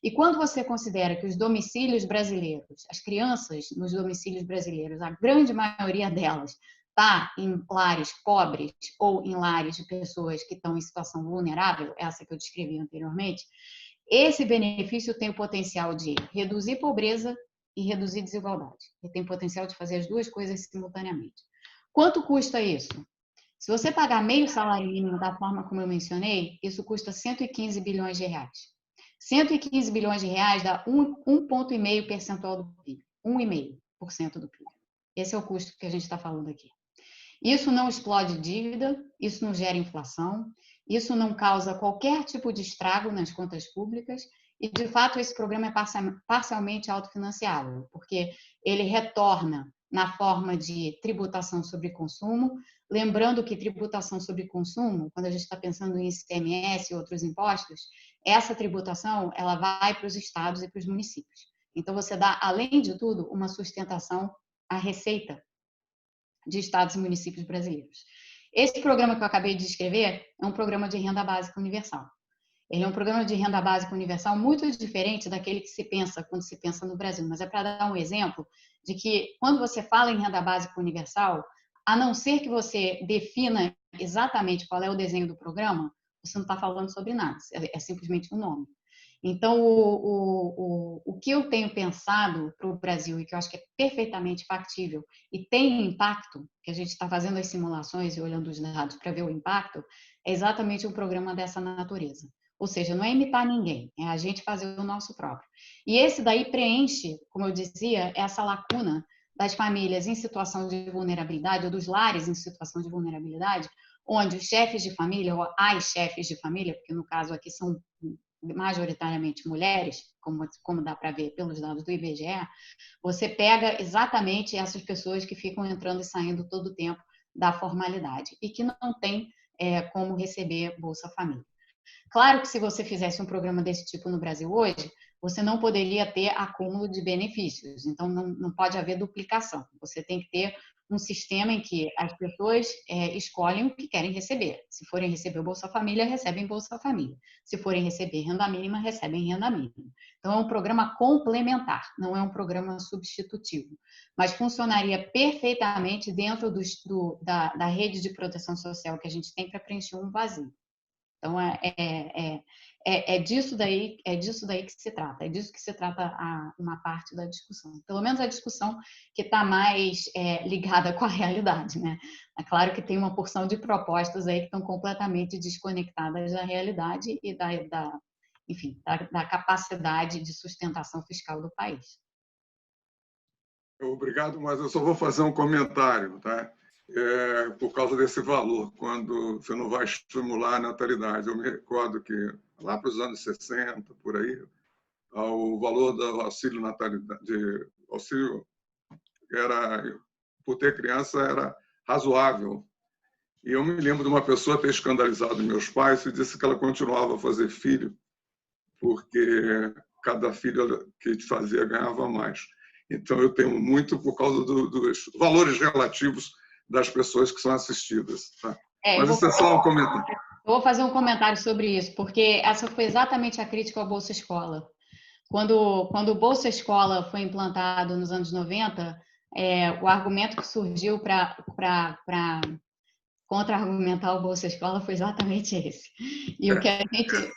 E quando você considera que os domicílios brasileiros, as crianças nos domicílios brasileiros, a grande maioria delas está em lares pobres ou em lares de pessoas que estão em situação vulnerável, essa que eu descrevi anteriormente, esse benefício tem o potencial de reduzir pobreza e reduzir desigualdade. Ele tem o potencial de fazer as duas coisas simultaneamente. Quanto custa isso? Se você pagar meio salário mínimo da forma como eu mencionei, isso custa 115 bilhões de reais. 115 bilhões de reais dá 1,5% do PIB. 1,5% do PIB. Esse é o custo que a gente está falando aqui. Isso não explode dívida, isso não gera inflação, isso não causa qualquer tipo de estrago nas contas públicas e, de fato, esse programa é parcialmente autofinanciável, porque ele retorna na forma de tributação sobre consumo, lembrando que tributação sobre consumo, quando a gente está pensando em ICMS e outros impostos, essa tributação ela vai para os estados e para os municípios. Então, você dá, além de tudo, uma sustentação à receita de estados e municípios brasileiros. Esse programa que eu acabei de descrever é um programa de renda básica universal. Ele é um programa de renda básica universal muito diferente daquele que se pensa quando se pensa no Brasil, mas é para dar um exemplo de que quando você fala em renda básica universal, a não ser que você defina exatamente qual é o desenho do programa, você não está falando sobre nada, é simplesmente um nome. Então, o que eu tenho pensado para o Brasil e que eu acho que é perfeitamente factível e tem impacto, que a gente está fazendo as simulações e olhando os dados para ver o impacto, é exatamente um programa dessa natureza. Ou seja, não é imitar ninguém, é a gente fazer o nosso próprio. E esse daí preenche, como eu dizia, essa lacuna das famílias em situação de vulnerabilidade, ou dos lares em situação de vulnerabilidade, onde os chefes de família, ou as chefes de família, porque no caso aqui são majoritariamente mulheres, como dá para ver pelos dados do IBGE, você pega exatamente essas pessoas que ficam entrando e saindo todo o tempo da formalidade e que não tem como receber Bolsa Família. Claro que se você fizesse um programa desse tipo no Brasil hoje, você não poderia ter acúmulo de benefícios, então não pode haver duplicação. Você tem que ter um sistema em que as pessoas escolhem o que querem receber. Se forem receber o Bolsa Família, recebem Bolsa Família. Se forem receber renda mínima, recebem renda mínima. Então, é um programa complementar, não é um programa substitutivo. Mas funcionaria perfeitamente dentro da rede de proteção social que a gente tem para preencher um vazio. Então, é disso daí que se trata, é disso que se trata uma parte da discussão. Pelo menos a discussão que está mais ligada com a realidade, né? É claro que tem uma porção de propostas aí que estão completamente desconectadas da realidade e da capacidade de sustentação fiscal do país. Obrigado, mas eu só vou fazer um comentário, tá? Por causa desse valor, quando você não vai estimular a natalidade. Eu me recordo que lá para os anos 60, por aí, o valor do auxílio natalidade, auxílio por ter criança era razoável. E eu me lembro de uma pessoa ter escandalizado meus pais e disse que ela continuava a fazer filho porque cada filho que fazia ganhava mais. Então, eu temo muito por causa dos valores relativos das pessoas que são assistidas. Tá? Mas isso é só um comentário. Eu vou fazer um comentário sobre isso, porque essa foi exatamente a crítica ao Bolsa Escola. Quando o Bolsa Escola foi implantado nos anos 90, o argumento que surgiu para contra-argumentar o Bolsa Escola foi exatamente esse. E o que a gente...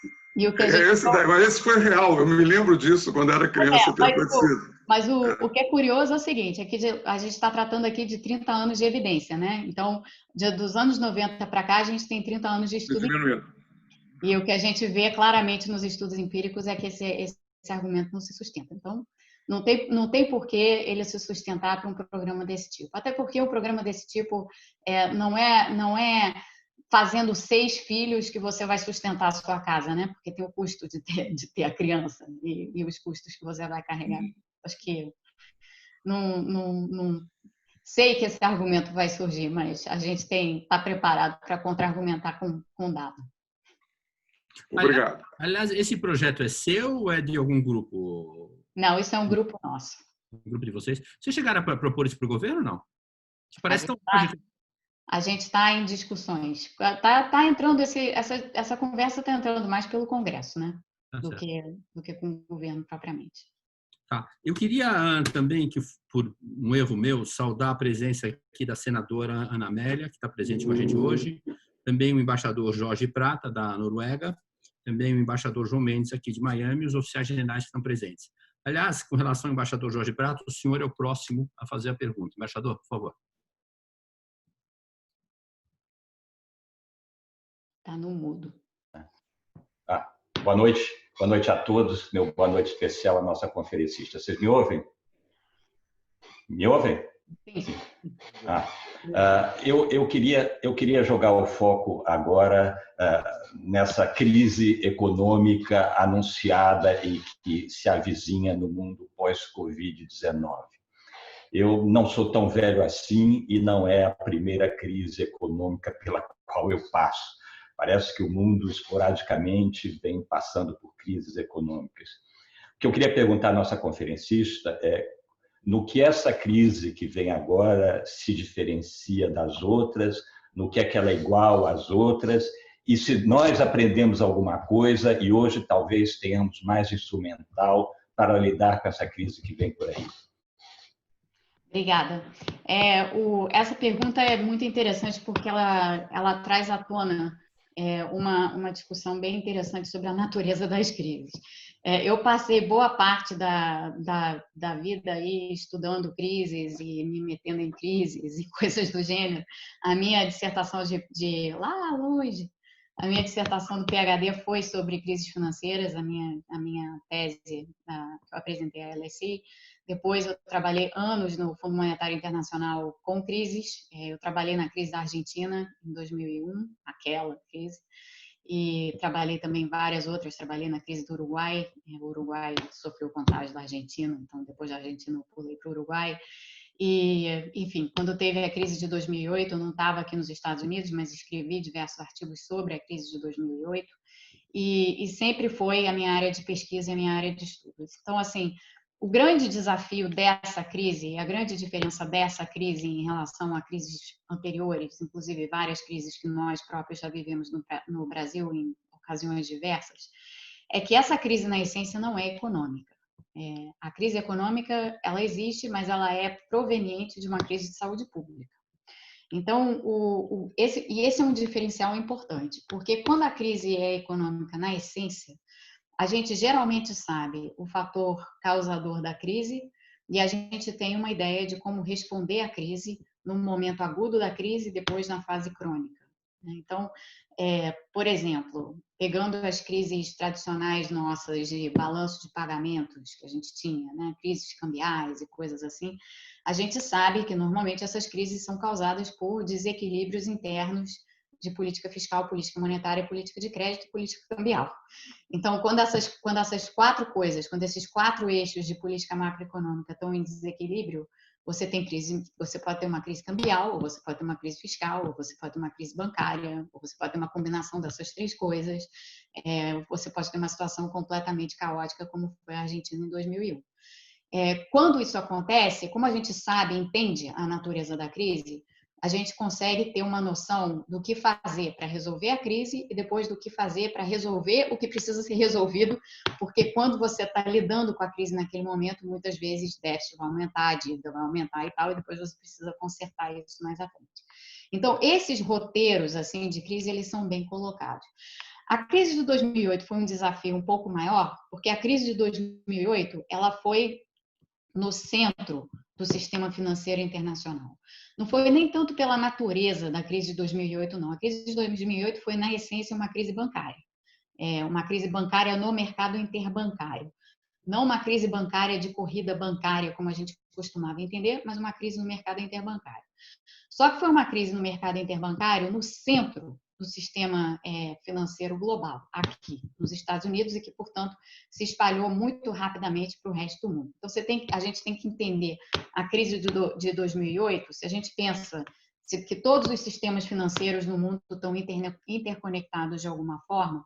Mas esse foi real, eu me lembro disso quando era criança ter acontecido. Mas o que é curioso é o seguinte, é que a gente está tratando aqui de 30 anos de evidência, né? Então, dos anos 90 para cá, a gente tem 30 anos de estudo. E o que a gente vê claramente nos estudos empíricos é que esse argumento não se sustenta. Então, não tem por que ele se sustentar para um programa desse tipo. Até porque um programa desse tipo não é fazendo 6 filhos que você vai sustentar a sua casa, né? Porque tem o custo de ter a criança e os custos que você vai carregar. Acho que não sei que esse argumento vai surgir, mas a gente está preparado para contra-argumentar com dado. Obrigado. Aliás, esse projeto é seu ou é de algum grupo? Não, isso é um grupo nosso. Um grupo de vocês? Vocês chegaram a propor isso para o governo ou não? Parece tão... A gente está em discussões. Tá entrando essa conversa está entrando mais pelo Congresso, né? Do que com o governo propriamente. Tá. Eu queria também, que por um erro meu, saudar a presença aqui da senadora Ana Amélia, que está presente com a gente hoje, também o embaixador Jorge Prata, da Noruega, também o embaixador João Mendes, aqui de Miami, e os oficiais generais que estão presentes. Aliás, com relação ao embaixador Jorge Prata, o senhor é o próximo a fazer a pergunta. Embaixador, por favor. Está no mudo. Boa noite a todos. Meu boa noite especial à nossa conferencista. Vocês me ouvem? Me ouvem? Sim. Eu queria jogar o foco agora nessa crise econômica anunciada e que se avizinha no mundo pós-Covid-19. Eu não sou tão velho assim e não é a primeira crise econômica pela qual eu passo. Parece que o mundo, esporadicamente, vem passando por crises econômicas. O que eu queria perguntar à nossa conferencista é no que essa crise que vem agora se diferencia das outras, no que é que ela é igual às outras, e se nós aprendemos alguma coisa e hoje talvez tenhamos mais instrumental para lidar com essa crise que vem por aí. Obrigada. Essa pergunta é muito interessante porque ela traz à tona uma discussão bem interessante sobre a natureza das crises. Eu passei boa parte da vida aí estudando crises e me metendo em crises e coisas do gênero. A minha dissertação de lá longe, a minha dissertação do PhD foi sobre crises financeiras, a minha tese que eu apresentei à LSE. Depois eu trabalhei anos no Fundo Monetário Internacional com crises. Eu trabalhei na crise da Argentina em 2001, aquela crise. E trabalhei também várias outras. Trabalhei na crise do Uruguai. O Uruguai sofreu o contágio da Argentina, então depois da Argentina eu pulei para o Uruguai. E, enfim, quando teve a crise de 2008, eu não estava aqui nos Estados Unidos, mas escrevi diversos artigos sobre a crise de 2008. E sempre foi a minha área de pesquisa e a minha área de estudos. Então, assim, o grande desafio dessa crise, a grande diferença dessa crise em relação a crises anteriores, inclusive várias crises que nós próprios já vivemos no Brasil em ocasiões diversas, é que essa crise, na essência, não é econômica. A crise econômica, ela existe, mas ela é proveniente de uma crise de saúde pública. Então, esse é um diferencial importante, porque quando a crise é econômica, na essência, a gente geralmente sabe o fator causador da crise e a gente tem uma ideia de como responder à crise no momento agudo da crise e depois na fase crônica. Então, por exemplo, pegando as crises tradicionais nossas de balanço de pagamentos que a gente tinha, né, crises cambiais e coisas assim, a gente sabe que normalmente essas crises são causadas por desequilíbrios internos de política fiscal, política monetária, política de crédito e política cambial. Então, quando essas quatro coisas, quando esses quatro eixos de política macroeconômica estão em desequilíbrio, você tem crise, você pode ter uma crise cambial, ou você pode ter uma crise fiscal, ou você pode ter uma crise bancária, ou você pode ter uma combinação dessas três coisas, você pode ter uma situação completamente caótica, como foi a Argentina em 2001. Quando isso acontece, como a gente sabe, entende a natureza da crise, a gente consegue ter uma noção do que fazer para resolver a crise e depois do que fazer para resolver o que precisa ser resolvido, porque quando você está lidando com a crise naquele momento, muitas vezes déficit vai aumentar, a dívida vai aumentar e tal, e depois você precisa consertar isso mais à frente. Então, esses roteiros assim de crise, eles são bem colocados. A crise de 2008 foi um desafio um pouco maior, porque a crise de 2008, ela foi no centro do sistema financeiro internacional. Não foi nem tanto pela natureza da crise de 2008, não. A crise de 2008 foi, na essência, uma crise bancária. Uma crise bancária no mercado interbancário. Não uma crise bancária de corrida bancária, como a gente costumava entender, mas uma crise no mercado interbancário. Só que foi uma crise no mercado interbancário no centro do sistema financeiro global, aqui nos Estados Unidos, e que, portanto, se espalhou muito rapidamente para o resto do mundo. Então, a gente tem que entender a crise de 2008, se a gente pensa que todos os sistemas financeiros no mundo estão interconectados de alguma forma,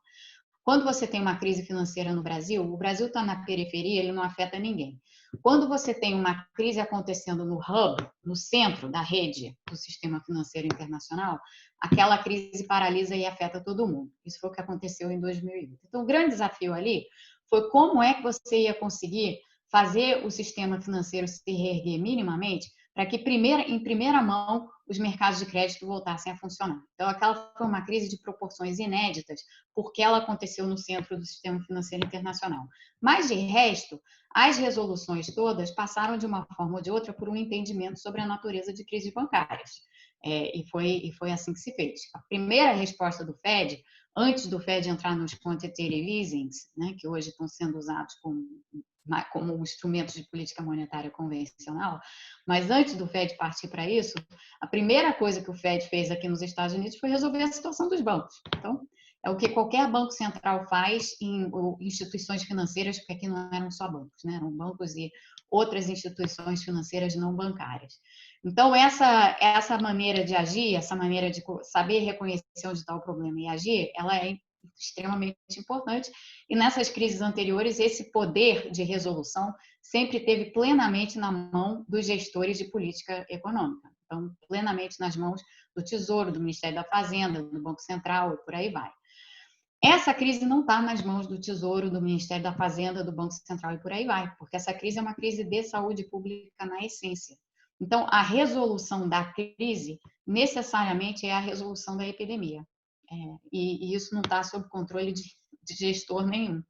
Quando você tem uma crise financeira no Brasil, o Brasil está na periferia, ele não afeta ninguém. Quando você tem uma crise acontecendo no hub, no centro da rede do sistema financeiro internacional, aquela crise paralisa e afeta todo mundo. Isso foi o que aconteceu em 2008. Então, o grande desafio ali foi como é que você ia conseguir fazer o sistema financeiro se reerguer minimamente para que, em primeira mão, os mercados de crédito voltassem a funcionar. Então, aquela foi uma crise de proporções inéditas, porque ela aconteceu no centro do sistema financeiro internacional. Mas, de resto, as resoluções todas passaram, de uma forma ou de outra, por um entendimento sobre a natureza de crises bancárias. E foi assim que se fez. A primeira resposta do Fed, antes do Fed entrar nos quantitative easing, né, que hoje estão sendo usados como instrumentos de política monetária convencional, mas antes do Fed partir para isso, a primeira coisa que o Fed fez aqui nos Estados Unidos foi resolver a situação dos bancos. Então, é o que qualquer banco central faz em instituições financeiras, porque aqui não eram só bancos, né? Eram bancos e outras instituições financeiras não bancárias. Então, essa maneira de agir, essa maneira de saber reconhecer onde está o problema e agir, ela é extremamente importante. E nessas crises anteriores, esse poder de resolução sempre teve plenamente na mão dos gestores de política econômica. Então, plenamente nas mãos do Tesouro, do Ministério da Fazenda, do Banco Central e por aí vai. Essa crise não está nas mãos do Tesouro, do Ministério da Fazenda, do Banco Central e por aí vai, porque essa crise é uma crise de saúde pública na essência. Então, a resolução da crise necessariamente é a resolução da epidemia. E isso não está sob controle de gestor nenhum,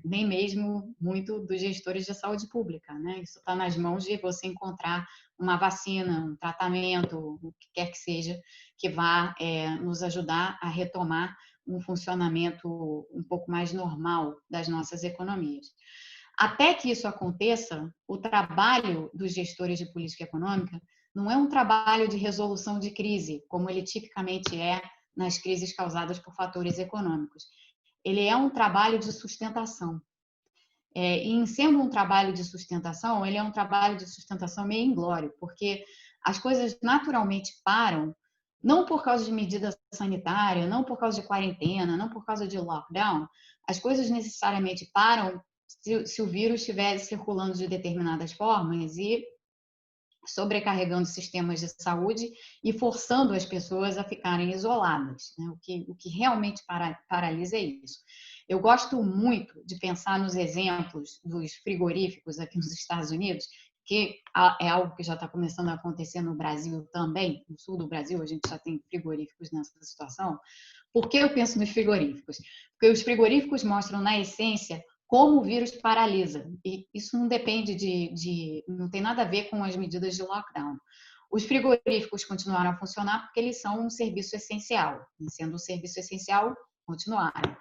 nem mesmo muito dos gestores de saúde pública, né? Isso está nas mãos de você encontrar uma vacina, um tratamento, o que quer que seja, que vá nos ajudar a retomar um funcionamento um pouco mais normal das nossas economias. Até que isso aconteça, o trabalho dos gestores de política econômica não é um trabalho de resolução de crise, como ele tipicamente é nas crises causadas por fatores econômicos. Ele é um trabalho de sustentação. E em sendo um trabalho de sustentação, ele é um trabalho de sustentação meio inglório, porque as coisas naturalmente param, não por causa de medida sanitária, não por causa de quarentena, não por causa de lockdown. As coisas necessariamente param se o vírus estiver circulando de determinadas formas e sobrecarregando sistemas de saúde e forçando as pessoas a ficarem isoladas, né? O que realmente paralisa é isso. Eu gosto muito de pensar nos exemplos dos frigoríficos aqui nos Estados Unidos, que é algo que já está começando a acontecer no Brasil também, no sul do Brasil, a gente já tem frigoríficos nessa situação. Por que eu penso nos frigoríficos? Porque os frigoríficos mostram, na essência, como o vírus paralisa. E isso não depende não tem nada a ver com as medidas de lockdown. Os frigoríficos continuaram a funcionar porque eles são um serviço essencial. E sendo um serviço essencial, continuaram.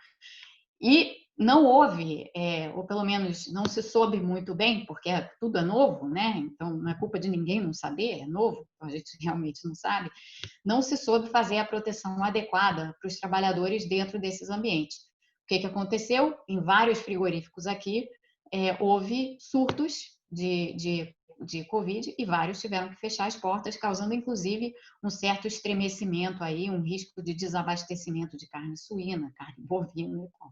E não houve, ou pelo menos não se soube muito bem, porque tudo é novo, né? Então não é culpa de ninguém não saber, é novo, a gente realmente não sabe. Não se soube fazer a proteção adequada para os trabalhadores dentro desses ambientes. O que aconteceu? Em vários frigoríficos aqui, houve surtos de Covid e vários tiveram que fechar as portas, causando inclusive um certo estremecimento aí, um risco de desabastecimento de carne suína, carne bovina e tal.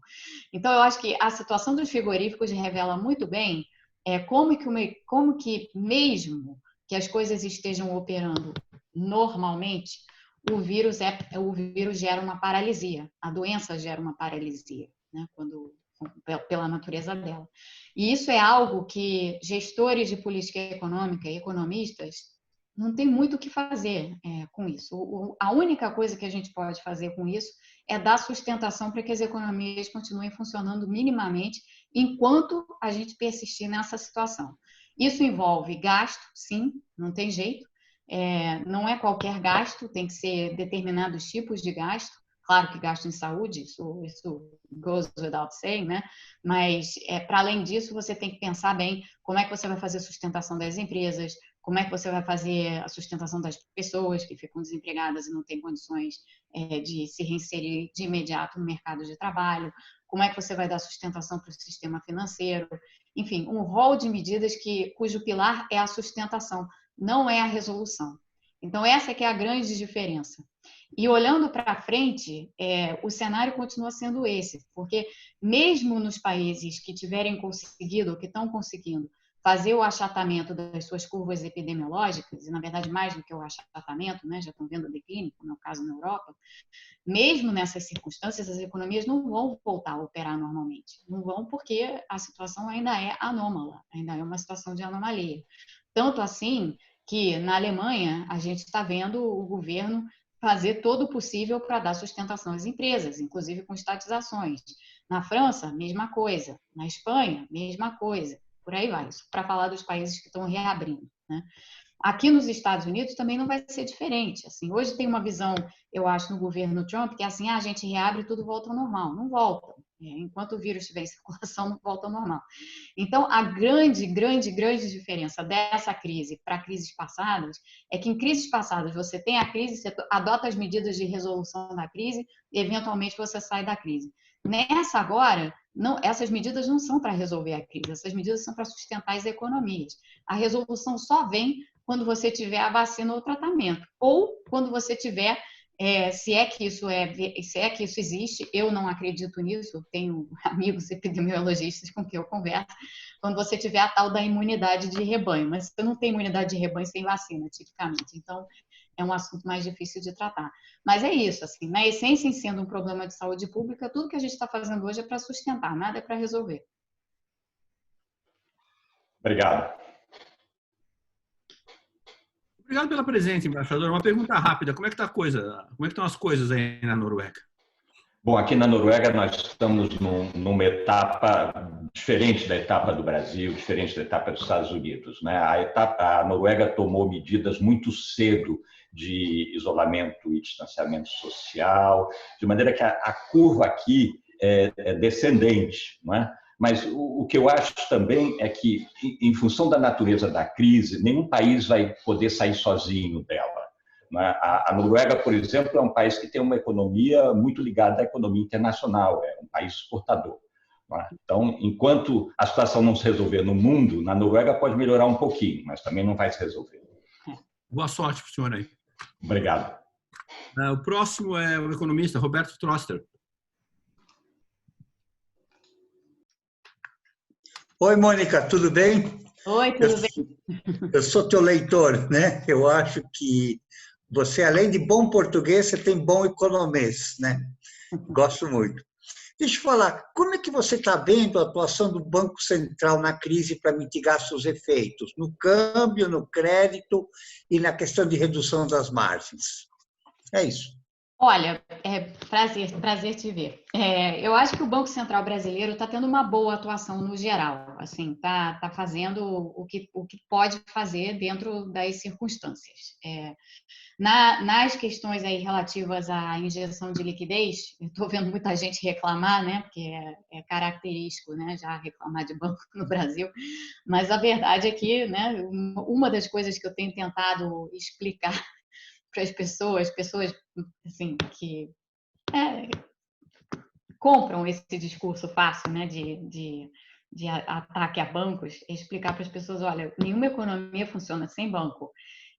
Então, eu acho que a situação dos frigoríficos revela muito bem como que mesmo que as coisas estejam operando normalmente, o vírus gera uma paralisia, a doença gera uma paralisia, né? Pela natureza dela. E isso é algo que gestores de política econômica e economistas não tem muito o que fazer com isso. A única coisa que a gente pode fazer com isso é dar sustentação para que as economias continuem funcionando minimamente enquanto a gente persistir nessa situação. Isso envolve gasto, sim, não tem jeito. Não é qualquer gasto, tem que ser determinados tipos de gasto. Claro que gasto em saúde, isso goes without saying, né? Mas, para além disso, você tem que pensar bem como é que você vai fazer a sustentação das empresas, como é que você vai fazer a sustentação das pessoas que ficam desempregadas e não têm condições de se reinserir de imediato no mercado de trabalho, como é que você vai dar sustentação para o sistema financeiro, enfim, um rol de medidas cujo pilar é a sustentação, não é a resolução. Então, essa é que é a grande diferença. E olhando para frente, o cenário continua sendo esse, porque mesmo nos países que tiverem conseguido, ou que estão conseguindo, fazer o achatamento das suas curvas epidemiológicas, e na verdade mais do que o achatamento, né, já estão vendo o declínio, como é o caso na Europa, mesmo nessas circunstâncias, as economias não vão voltar a operar normalmente. Não vão porque a situação ainda é anômala, ainda é uma situação de anomalia. Tanto assim que na Alemanha a gente está vendo o governo fazer todo o possível para dar sustentação às empresas, inclusive com estatizações. Na França, mesma coisa. Na Espanha, mesma coisa. Por aí vai, para falar dos países que estão reabrindo, né? Aqui nos Estados Unidos também não vai ser diferente. Assim, hoje tem uma visão, eu acho, no governo Trump, que é assim, a gente reabre e tudo volta ao normal. Não volta. Enquanto o vírus estiver em circulação, não volta ao normal. Então, a grande diferença dessa crise para crises passadas é que em crises passadas você tem a crise, você adota as medidas de resolução da crise e, eventualmente, você sai da crise. Nessa agora, não, essas medidas não são para resolver a crise, essas medidas são para sustentar as economias. A resolução só vem quando você tiver a vacina ou o tratamento, ou quando você tiver, se é que isso existe, eu não acredito nisso, tenho amigos epidemiologistas com quem eu converso, quando você tiver a tal da imunidade de rebanho, mas você não tem imunidade de rebanho sem vacina, tipicamente, então é um assunto mais difícil de tratar. Mas é isso, assim, na essência, em sendo um problema de saúde pública, tudo que a gente está fazendo hoje é para sustentar, nada é para resolver. Obrigado. Obrigado pela presença, embaixador. Uma pergunta rápida: como é que tá a coisa? Como é que estão as coisas aí na Noruega? Bom, aqui na Noruega nós estamos numa etapa diferente da etapa do Brasil, diferente da etapa dos Estados Unidos, né? A Noruega tomou medidas muito cedo de isolamento e distanciamento social, de maneira que a curva aqui é descendente, não é? Mas o que eu acho também é que, em função da natureza da crise, nenhum país vai poder sair sozinho dela. A Noruega, por exemplo, é um país que tem uma economia muito ligada à economia internacional, é um país exportador. Então, enquanto a situação não se resolver no mundo, na Noruega pode melhorar um pouquinho, mas também não vai se resolver. Boa sorte para o senhor aí. Obrigado. O próximo é o economista Roberto Troster. Oi, Mônica, tudo bem? Oi, tudo bem? Eu sou teu leitor, né? Eu acho que você, além de bom português, você tem bom economês, né? Gosto muito. Deixa eu falar, como é que você está vendo a atuação do Banco Central na crise para mitigar seus efeitos? No câmbio, no crédito e na questão de redução das margens? É isso. Olha, prazer te ver. Eu acho que o Banco Central brasileiro está tendo uma boa atuação no geral, assim, está fazendo o que pode fazer dentro das circunstâncias. Nas questões aí relativas à injeção de liquidez, eu estou vendo muita gente reclamar, né, porque é característico, né, já reclamar de banco no Brasil, mas a verdade é que, né, uma das coisas que eu tenho tentado explicar para as pessoas assim, que compram esse discurso fácil, né, de ataque a bancos, é explicar para as pessoas, olha, nenhuma economia funciona sem banco.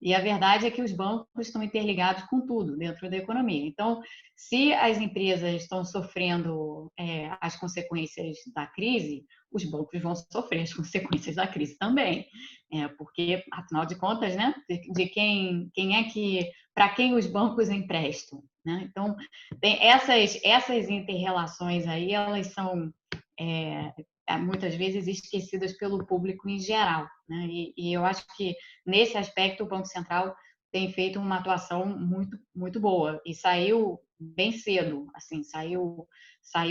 E a verdade é que os bancos estão interligados com tudo dentro da economia. Então, se as empresas estão sofrendo as consequências da crise, os bancos vão sofrer as consequências da crise também. Porque, afinal de contas, né, de quem é que, para quem os bancos emprestam, né? Então, tem essas inter-relações aí, elas são muitas vezes esquecidas pelo público em geral, né? E eu acho que nesse aspecto o Banco Central tem feito uma atuação muito muito boa e saiu bem cedo, assim, saiu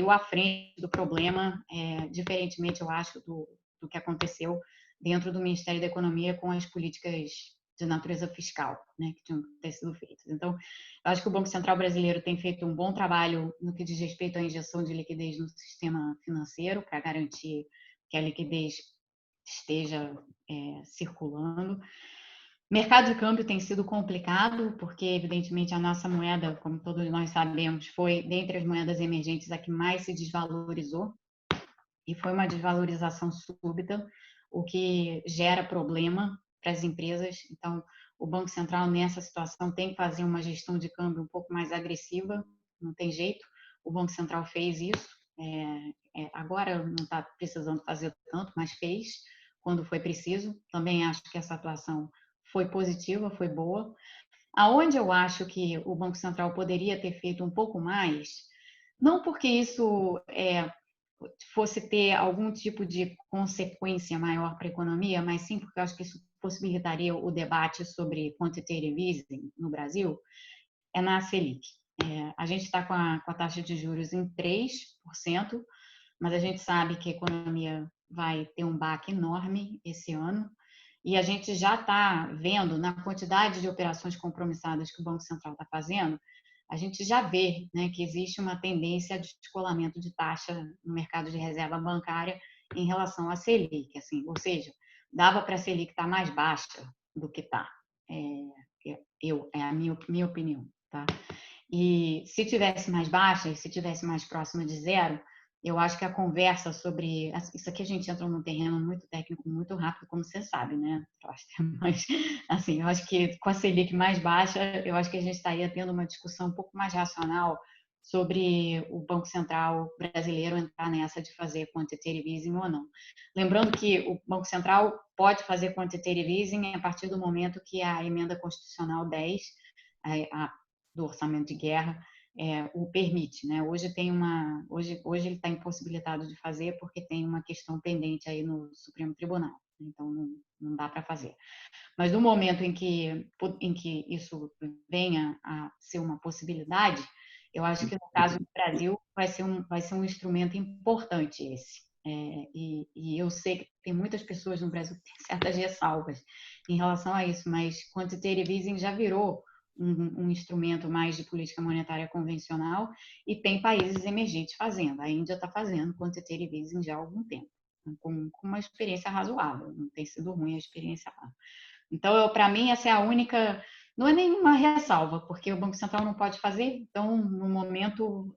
à frente do problema, diferentemente, eu acho, do que aconteceu dentro do Ministério da Economia com as políticas de natureza fiscal, né, que tinham que ter sido feitas. Então, eu acho que o Banco Central brasileiro tem feito um bom trabalho no que diz respeito à injeção de liquidez no sistema financeiro, para garantir que a liquidez esteja circulando. Mercado de câmbio tem sido complicado, porque, evidentemente, a nossa moeda, como todos nós sabemos, foi, dentre as moedas emergentes, a que mais se desvalorizou, e foi uma desvalorização súbita, o que gera problema para as empresas. Então, o Banco Central, nessa situação, tem que fazer uma gestão de câmbio um pouco mais agressiva, não tem jeito. O Banco Central fez isso, agora não está precisando fazer tanto, mas fez quando foi preciso. Também acho que essa atuação foi positiva, foi boa. Aonde eu acho que o Banco Central poderia ter feito um pouco mais, não porque isso fosse ter algum tipo de consequência maior para a economia, mas sim porque eu acho que isso possibilitaria o debate sobre quantitative easing no Brasil, é na Selic. A gente está com a taxa de juros em 3%, mas a gente sabe que a economia vai ter um baque enorme esse ano, e a gente já está vendo, na quantidade de operações compromissadas que o Banco Central está fazendo, a gente já vê, né, que existe uma tendência de descolamento de taxa no mercado de reserva bancária em relação à Selic. Assim, ou seja, dava para a Selic estar mais baixa do que está. É a minha opinião. Tá? E se tivesse mais baixa, e se tivesse mais próxima de zero, eu acho que a conversa sobre... Isso aqui a gente entra num terreno muito técnico, muito rápido, como você sabe, né? Mas, assim, eu acho que com a Selic mais baixa, eu acho que a gente estaria tendo uma discussão um pouco mais racional sobre o Banco Central brasileiro entrar nessa de fazer quantitative easing ou não. Lembrando que o Banco Central pode fazer quantitative easing a partir do momento que a emenda constitucional 10, do orçamento de guerra, o permite, né? Hoje ele está impossibilitado de fazer porque tem uma questão pendente aí no Supremo Tribunal, então não dá para fazer. Mas no momento em que isso venha a ser uma possibilidade, eu acho que no caso do Brasil vai ser um instrumento importante esse. E eu sei que tem muitas pessoas no Brasil que têm certas ressalvas em relação a isso, mas quantitative easing já virou um instrumento mais de política monetária convencional, e tem países emergentes fazendo. A Índia está fazendo quantitative easing já há algum tempo, com uma experiência razoável, não tem sido ruim a experiência lá. Então, para mim, essa é a única... Não é nenhuma ressalva, porque o Banco Central não pode fazer, então, no momento,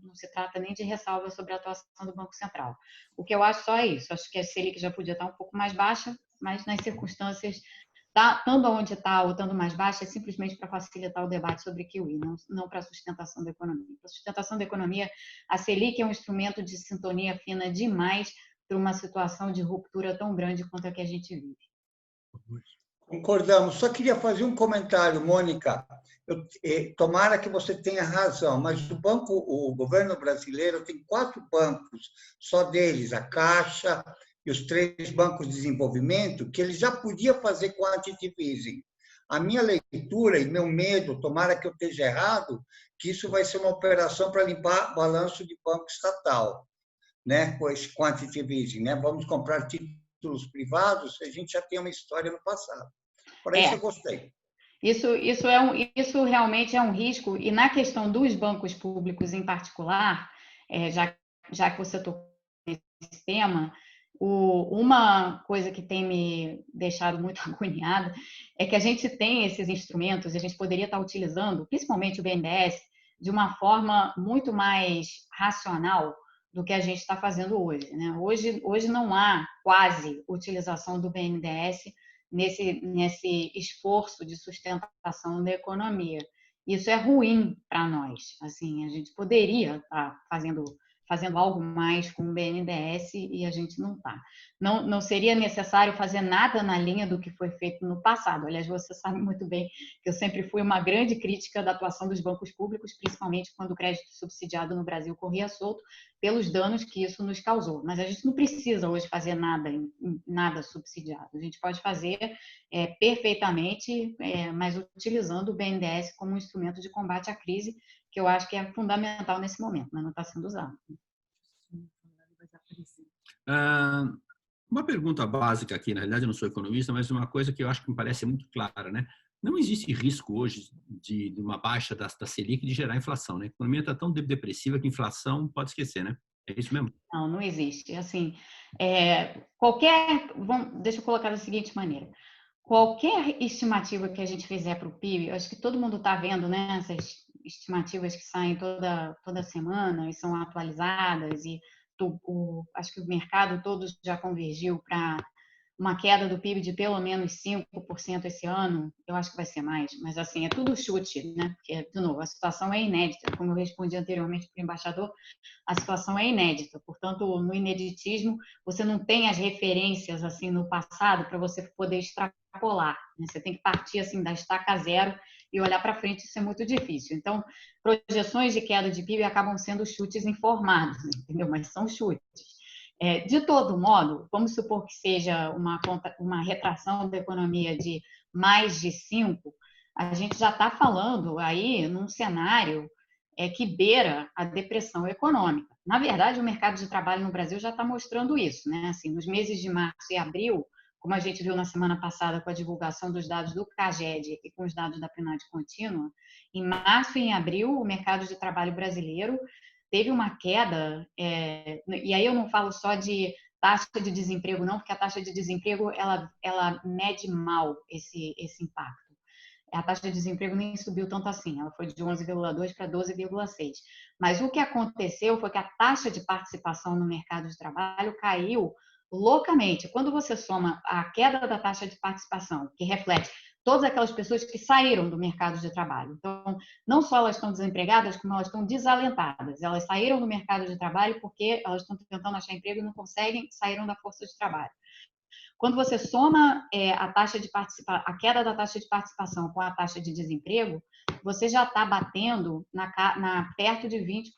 não se trata nem de ressalva sobre a atuação do Banco Central. O que eu acho só é isso, acho que a Selic já podia estar um pouco mais baixa, mas nas circunstâncias... Estando onde está ou estando mais baixa é simplesmente para facilitar o debate sobre QE, não para a sustentação da economia. Para a sustentação da economia, a Selic é um instrumento de sintonia fina demais para uma situação de ruptura tão grande quanto a que a gente vive. Concordamos. Só queria fazer um comentário, Mônica. Tomara que você tenha razão, mas o governo brasileiro tem 4 bancos, só deles, a Caixa e os 3 bancos de desenvolvimento, que ele já podia fazer quantitative easing. A minha leitura e meu medo, tomara que eu esteja errado, que isso vai ser uma operação para limpar balanço de banco estatal, né? Com esse quantitative easing, né? Vamos comprar títulos privados, a gente já tem uma história no passado. Por isso eu gostei. Isso realmente é um risco, e na questão dos bancos públicos em particular, já que você tocou nesse tema, uma coisa que tem me deixado muito agoniada é que a gente tem esses instrumentos, e a gente poderia estar utilizando, principalmente o BNDES, de uma forma muito mais racional do que a gente está fazendo hoje, né? Hoje não há quase utilização do BNDES nesse esforço de sustentação da economia. Isso é ruim para nós. Assim, a gente poderia estar fazendo algo mais com o BNDES e a gente não está. Não seria necessário fazer nada na linha do que foi feito no passado. Aliás, você sabe muito bem que eu sempre fui uma grande crítica da atuação dos bancos públicos, principalmente quando o crédito subsidiado no Brasil corria solto, pelos danos que isso nos causou. Mas a gente não precisa hoje fazer nada subsidiado. A gente pode fazer perfeitamente, mas utilizando o BNDES como um instrumento de combate à crise, que eu acho que é fundamental nesse momento, mas não está sendo usado. Uma pergunta básica aqui, na realidade eu não sou economista, mas uma coisa que eu acho que me parece muito clara, né? Não existe risco hoje de uma baixa da Selic de gerar inflação, né? A economia está tão depressiva que inflação pode esquecer, né? É isso mesmo? Não existe. Assim, deixa eu colocar da seguinte maneira. Qualquer estimativa que a gente fizer para o PIB, eu acho que todo mundo está vendo, né, essas estimativas que saem toda semana e são atualizadas, e acho que o mercado todo já convergiu para uma queda do PIB de pelo menos 5% esse ano, eu acho que vai ser mais, mas assim, é tudo chute, né? Porque, de novo, a situação é inédita, como eu respondi anteriormente para o embaixador, a situação é inédita, portanto, no ineditismo, você não tem as referências assim no passado para você poder extrapolar, né? Você tem que partir assim da estaca zero e olhar para frente, isso é muito difícil. Então, projeções de queda de PIB acabam sendo chutes informados, entendeu? Mas são chutes. De todo modo, vamos supor que seja uma retração da economia de mais de 5, a gente já está falando aí num cenário que beira a depressão econômica. Na verdade, o mercado de trabalho no Brasil já está mostrando isso, né? Assim, nos meses de março e abril, como a gente viu na semana passada com a divulgação dos dados do CAGED e com os dados da PNAD contínua, em março e em abril, o mercado de trabalho brasileiro teve uma queda, e aí eu não falo só de taxa de desemprego, não, porque a taxa de desemprego, ela mede mal esse impacto. A taxa de desemprego nem subiu tanto assim, ela foi de 11,2 para 12,6. Mas o que aconteceu foi que a taxa de participação no mercado de trabalho caiu loucamente. Quando você soma a queda da taxa de participação, que reflete todas aquelas pessoas que saíram do mercado de trabalho. Então, não só elas estão desempregadas, como elas estão desalentadas. Elas saíram do mercado de trabalho porque elas estão tentando achar emprego e não conseguem, saíram da força de trabalho. Quando você soma a queda da taxa de participação com a taxa de desemprego, você já está batendo perto de 20%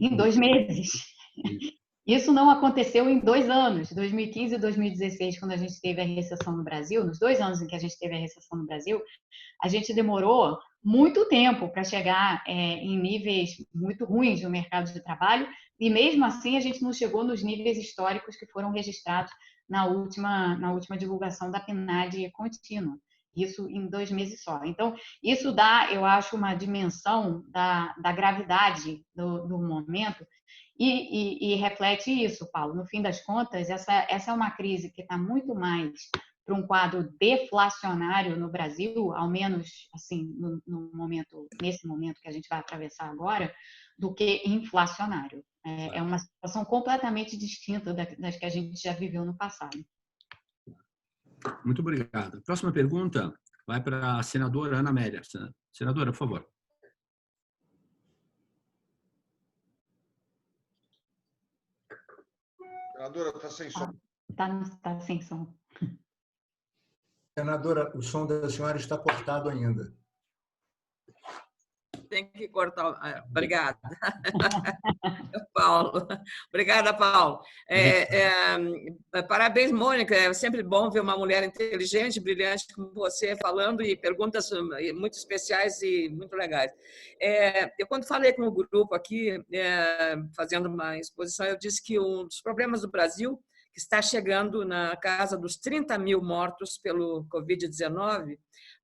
em 2 meses. Isso não aconteceu em 2 anos, 2015 e 2016, quando a gente teve a recessão no Brasil. Nos 2 anos em que a gente teve a recessão no Brasil, a gente demorou muito tempo para chegar em níveis muito ruins no mercado de trabalho, e mesmo assim a gente não chegou nos níveis históricos que foram registrados na última divulgação da PNAD contínua. Isso em 2 meses só. Então, isso dá, eu acho, uma dimensão da gravidade do momento. E reflete isso, Paulo. No fim das contas, essa é uma crise que está muito mais para um quadro deflacionário no Brasil, ao menos assim nesse momento que a gente vai atravessar agora, do que inflacionário. É uma situação completamente distinta das que a gente já viveu no passado. Muito obrigado. Próxima pergunta vai para a senadora Ana Amélia. Senadora, por favor. Senadora, está sem som. Está sem som. Senadora, o som da senhora está cortado ainda. Tem que cortar. Obrigada. Paulo. Obrigada, Paulo. Parabéns, Mônica. É sempre bom ver uma mulher inteligente, brilhante como você falando e perguntas muito especiais e muito legais. Eu, quando falei com o grupo aqui, fazendo uma exposição, eu disse que um dos problemas do Brasil, que está chegando na casa dos 30 mil mortos pelo Covid-19,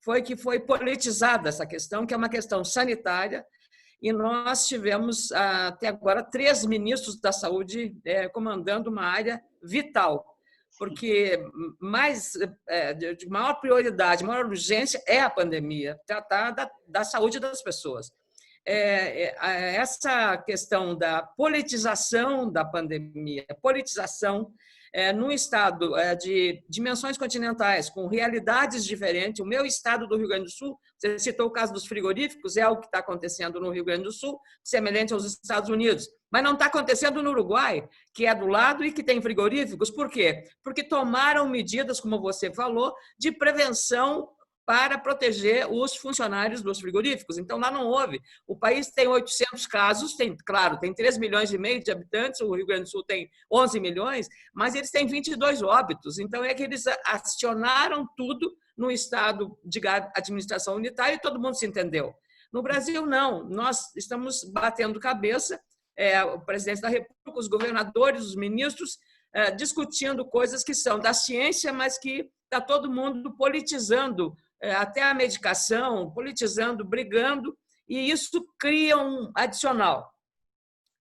foi que foi politizada essa questão, que é uma questão sanitária, e nós tivemos até agora 3 ministros da saúde comandando uma área vital, porque de maior prioridade, maior urgência é a pandemia, tratar da saúde das pessoas. Essa questão da politização da pandemia, politização num estado de dimensões continentais, com realidades diferentes. O meu estado do Rio Grande do Sul, você citou o caso dos frigoríficos, é algo que está acontecendo no Rio Grande do Sul, semelhante aos Estados Unidos, mas não está acontecendo no Uruguai, que é do lado e que tem frigoríficos. Por quê? Porque tomaram medidas, como você falou, de prevenção para proteger os funcionários dos frigoríficos. Então, lá não houve. O país tem 800 casos, tem 3,5 milhões de habitantes, o Rio Grande do Sul tem 11 milhões, mas eles têm 22 óbitos. Então, é que eles acionaram tudo no estado de administração unitária e todo mundo se entendeu. No Brasil, não. Nós estamos batendo cabeça, o presidente da República, os governadores, os ministros, discutindo coisas que são da ciência, mas que está todo mundo politizando até a medicação, politizando, brigando, e isso cria um adicional.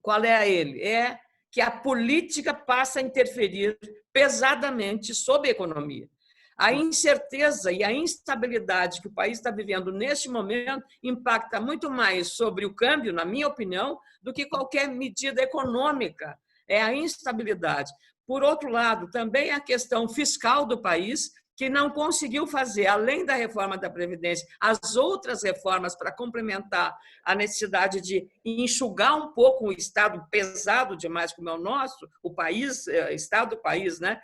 Qual é ele? É que a política passa a interferir pesadamente sobre a economia. A incerteza e a instabilidade que o país está vivendo neste momento impacta muito mais sobre o câmbio, na minha opinião, do que qualquer medida econômica. É a instabilidade. Por outro lado, também a questão fiscal do país, que não conseguiu fazer, além da reforma da Previdência, as outras reformas para complementar a necessidade de enxugar um pouco o Estado pesado demais como é o nosso, o país, Estado do país, né?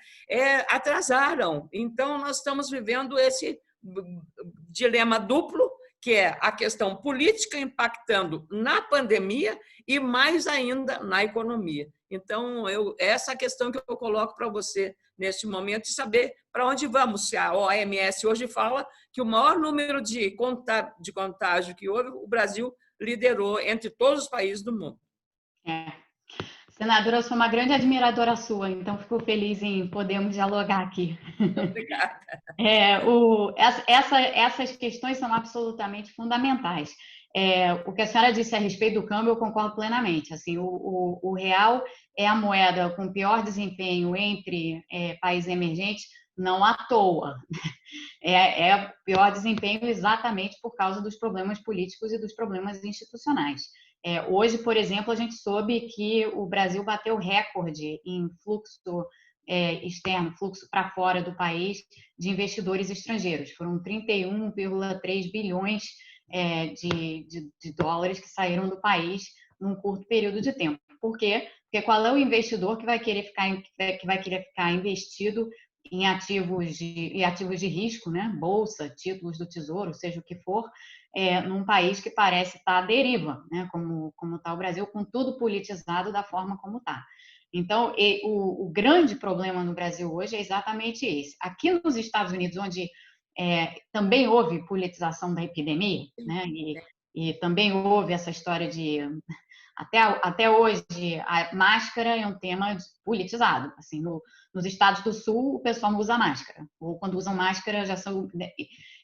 Atrasaram. Então, nós estamos vivendo esse dilema duplo, que é a questão política impactando na pandemia e mais ainda na economia. Então, essa questão que eu coloco para você neste momento, de saber para onde vamos. Se a OMS hoje fala que o maior número de contágio que houve, o Brasil liderou entre todos os países do mundo. Senadora, eu sou uma grande admiradora sua, então fico feliz em podermos dialogar aqui. Obrigada. Essas questões são absolutamente fundamentais. O que a senhora disse a respeito do câmbio, eu concordo plenamente. Assim, o real é a moeda com pior desempenho entre países emergentes, não à toa. É pior desempenho exatamente por causa dos problemas políticos e dos problemas institucionais. Hoje, por exemplo, a gente soube que o Brasil bateu recorde em fluxo externo, fluxo para fora do país de investidores estrangeiros. Foram 31,3 bilhões de dólares que saíram do país num curto período de tempo. Por quê? Porque qual é o investidor que vai querer ficar investido em ativos de risco, né? Bolsa, títulos do Tesouro, seja o que for, num país que parece estar à deriva, né? Como está o Brasil, com tudo politizado da forma como está. Então, o grande problema no Brasil hoje é exatamente esse. Aqui nos Estados Unidos, onde também houve politização da epidemia, né? E também houve essa história de... Até hoje, a máscara é um tema politizado. Assim, nos estados do Sul, o pessoal não usa máscara. Ou quando usam máscara, já são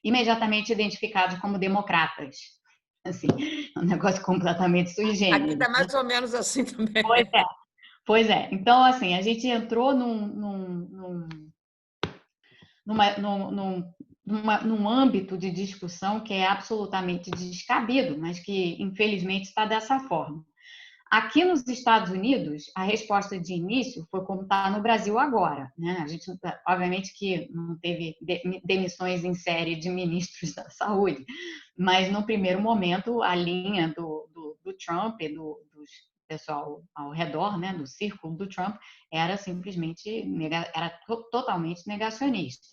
imediatamente identificados como democratas. Assim, é um negócio completamente sui generis. Aqui está mais ou menos assim também. Pois é. Então, assim, a gente entrou num âmbito de discussão que é absolutamente descabido, mas que, infelizmente, está dessa forma. Aqui nos Estados Unidos, a resposta de início foi como está no Brasil agora, né? A gente, obviamente, que não teve demissões em série de ministros da saúde, mas no primeiro momento a linha do Trump e do pessoal ao redor, né, do círculo do Trump, era simplesmente totalmente negacionista.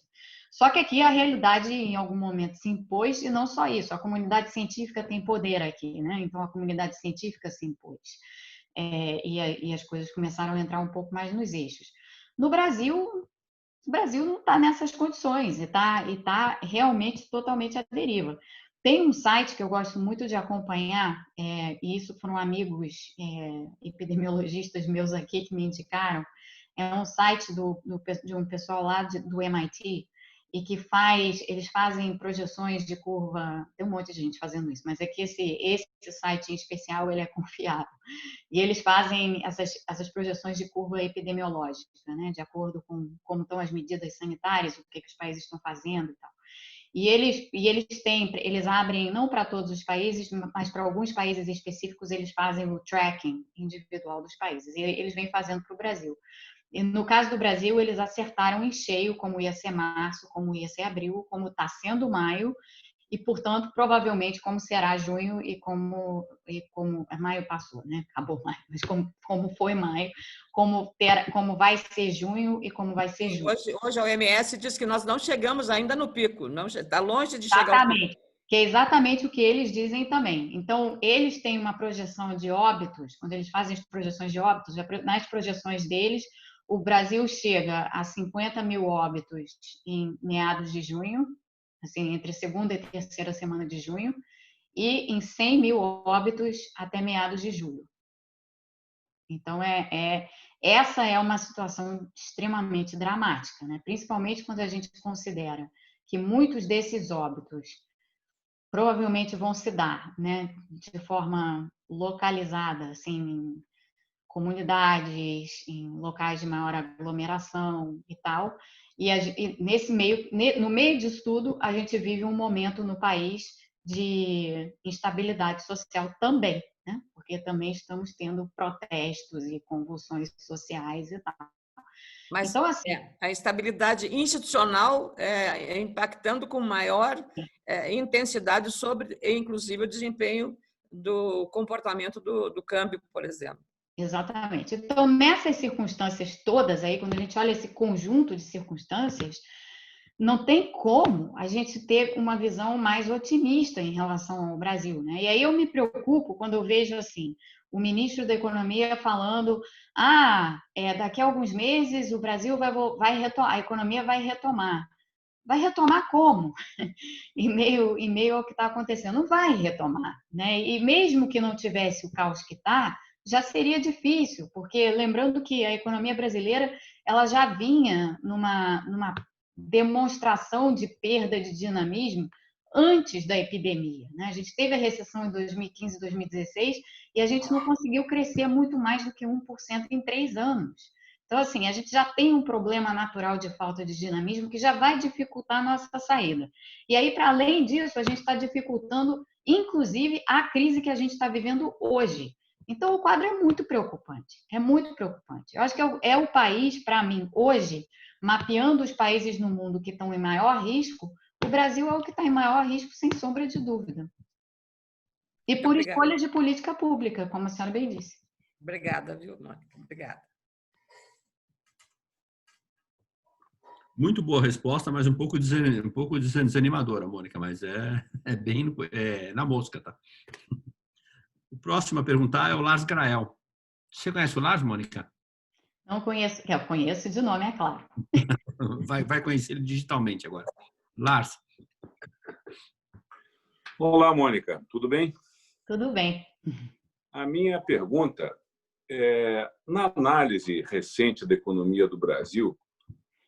Só que aqui a realidade, em algum momento, se impôs, e não só isso, a comunidade científica tem poder aqui, né? Então, a comunidade científica se impôs. E as coisas começaram a entrar um pouco mais nos eixos. No Brasil, o Brasil não está nessas condições, e está realmente totalmente à deriva. Tem um site que eu gosto muito de acompanhar, e isso foram amigos epidemiologistas meus aqui que me indicaram, é um site de um pessoal lá do MIT, e que eles fazem projeções de curva, tem um monte de gente fazendo isso, mas é que esse site em especial, ele é confiável. E eles fazem essas projeções de curva epidemiológica, né, de acordo com como estão as medidas sanitárias, o que os países estão fazendo e tal. E eles abrem, não para todos os países, mas para alguns países específicos, eles fazem o tracking individual dos países. E eles vêm fazendo para o Brasil. E no caso do Brasil, eles acertaram em cheio como ia ser março, como ia ser abril, como está sendo maio, e, portanto, provavelmente como será junho e como maio passou, né? Acabou maio, mas como foi maio, como vai ser junho e como vai ser julho. Hoje a OMS diz que nós não chegamos ainda no pico, não está longe de chegar ao pico. Exatamente, que é exatamente o que eles dizem também. Então, eles têm uma projeção de óbitos, quando eles fazem as projeções de óbitos, nas projeções deles, o Brasil chega a 50 mil óbitos em meados de junho, assim, entre a segunda e terceira semana de junho, e em 100 mil óbitos até meados de julho. Então, essa é uma situação extremamente dramática, né? Principalmente quando a gente considera que muitos desses óbitos provavelmente vão se dar, né, de forma localizada, assim, em comunidades, em locais de maior aglomeração e tal. E no meio disso tudo, a gente vive um momento no país de instabilidade social também, né? Porque também estamos tendo protestos e convulsões sociais e tal. Mas Então, assim, a instabilidade institucional impactando com maior intensidade sobre, inclusive, o desempenho do comportamento do câmbio, por exemplo. exatamente. Então, nessas circunstâncias todas aí, quando a gente olha esse conjunto de circunstâncias, não tem como a gente ter uma visão mais otimista em relação ao Brasil, né? E aí eu me preocupo quando eu vejo assim o ministro da Economia falando: daqui a alguns meses o Brasil vai retomar, a economia vai retomar. Vai retomar como? Em meio ao que está acontecendo, não vai retomar, né? E mesmo que não tivesse o caos que está, já seria difícil, porque lembrando que a economia brasileira ela já vinha numa demonstração de perda de dinamismo antes da epidemia, né? A gente teve a recessão em 2015 e 2016 e a gente não conseguiu crescer muito mais do que 1% em 3 anos. Então, assim, a gente já tem um problema natural de falta de dinamismo que já vai dificultar a nossa saída. E aí, para além disso, a gente está dificultando, inclusive, a crise que a gente está vivendo hoje. Então, o quadro é muito preocupante, é muito preocupante. Eu acho que é o país, para mim, hoje, mapeando os países no mundo que estão em maior risco, o Brasil é o que está em maior risco, sem sombra de dúvida. E por escolha de política pública, como a senhora bem disse. Obrigada, viu, Mônica? Obrigada. Muito boa resposta, mas um pouco desanimadora, Mônica, mas é bem na mosca, tá? O próximo a perguntar é o Lars Grael. Você conhece o Lars, Mônica? Não conheço, eu conheço de nome, é claro. Vai conhecer ele digitalmente agora. Lars. Olá, Mônica. Tudo bem? Tudo bem. A minha pergunta é, na análise recente da economia do Brasil,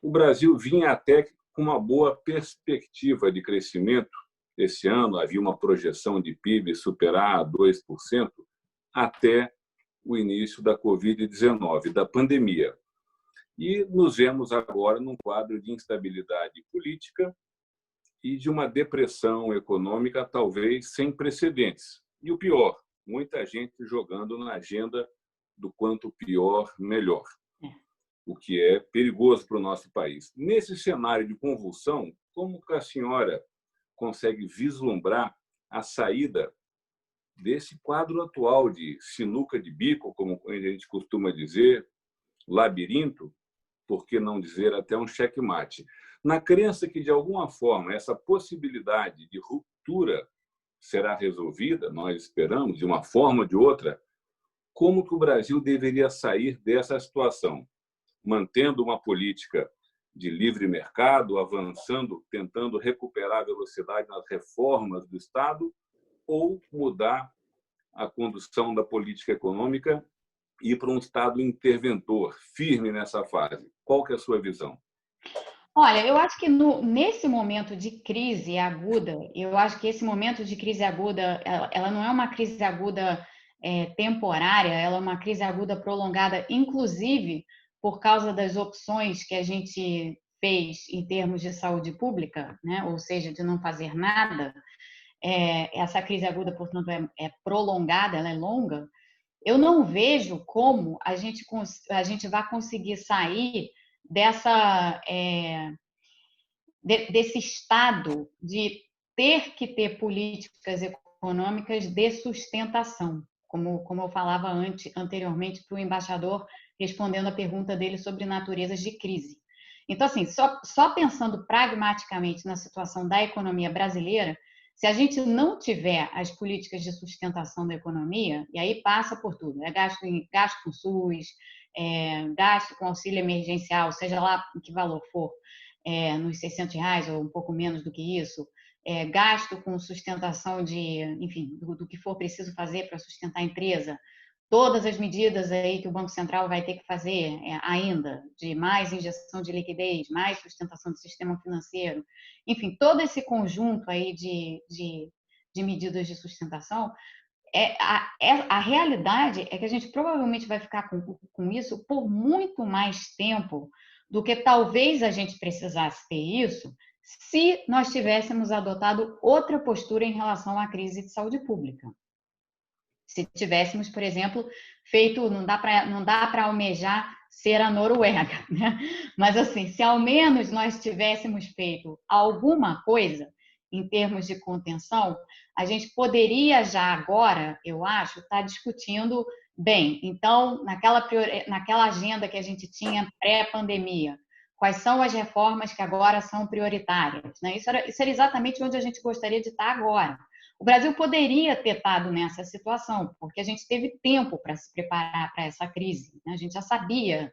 o Brasil vinha até com uma boa perspectiva de crescimento. Esse ano havia uma projeção de PIB superar 2% até o início da Covid-19, da pandemia. E nos vemos agora num quadro de instabilidade política e de uma depressão econômica talvez sem precedentes. E o pior, muita gente jogando na agenda do quanto pior, melhor, o que é perigoso para o nosso país. Nesse cenário de convulsão, como que a senhora consegue vislumbrar a saída desse quadro atual de sinuca de bico, como a gente costuma dizer, labirinto, por que não dizer até um checkmate? Na crença que, de alguma forma, essa possibilidade de ruptura será resolvida, nós esperamos, de uma forma ou de outra, como que o Brasil deveria sair dessa situação? Mantendo uma política de livre mercado, avançando, tentando recuperar a velocidade nas reformas do Estado, ou mudar a condução da política econômica e ir para um Estado interventor, firme nessa fase? Qual que é a sua visão? Olha, eu acho que nesse momento de crise aguda, eu acho que esse momento de crise aguda, ela não é uma crise aguda temporária, ela é uma crise aguda prolongada, inclusive por causa das opções que a gente fez em termos de saúde pública, né? Ou seja, de não fazer nada. Essa crise aguda, portanto, é prolongada, ela é longa. Eu não vejo como a gente vai conseguir sair desse estado de ter que ter políticas econômicas de sustentação, como eu falava anteriormente para o embaixador, respondendo a pergunta dele sobre naturezas de crise. Então, assim, só pensando pragmaticamente na situação da economia brasileira, se a gente não tiver as políticas de sustentação da economia, e aí passa por tudo, gasto com SUS, gasto com auxílio emergencial, seja lá em que valor for, nos R$600 ou um pouco menos do que isso, gasto com sustentação enfim, do que for preciso fazer para sustentar a empresa, todas as medidas aí que o Banco Central vai ter que fazer ainda, de mais injeção de liquidez, mais sustentação do sistema financeiro, enfim, todo esse conjunto aí de medidas de sustentação, a realidade é que a gente provavelmente vai ficar com isso por muito mais tempo do que talvez a gente precisasse ter isso se nós tivéssemos adotado outra postura em relação à crise de saúde pública. Se tivéssemos, por exemplo, feito, não dá para almejar ser a Noruega, né? Mas assim, se ao menos nós tivéssemos feito alguma coisa em termos de contenção, a gente poderia já agora, eu acho, estar discutindo bem. Então, naquela agenda que a gente tinha pré-pandemia, quais são as reformas que agora são prioritárias, né? Isso era exatamente onde a gente gostaria de estar agora. O Brasil poderia ter estado nessa situação, porque a gente teve tempo para se preparar para essa crise, né? A gente já sabia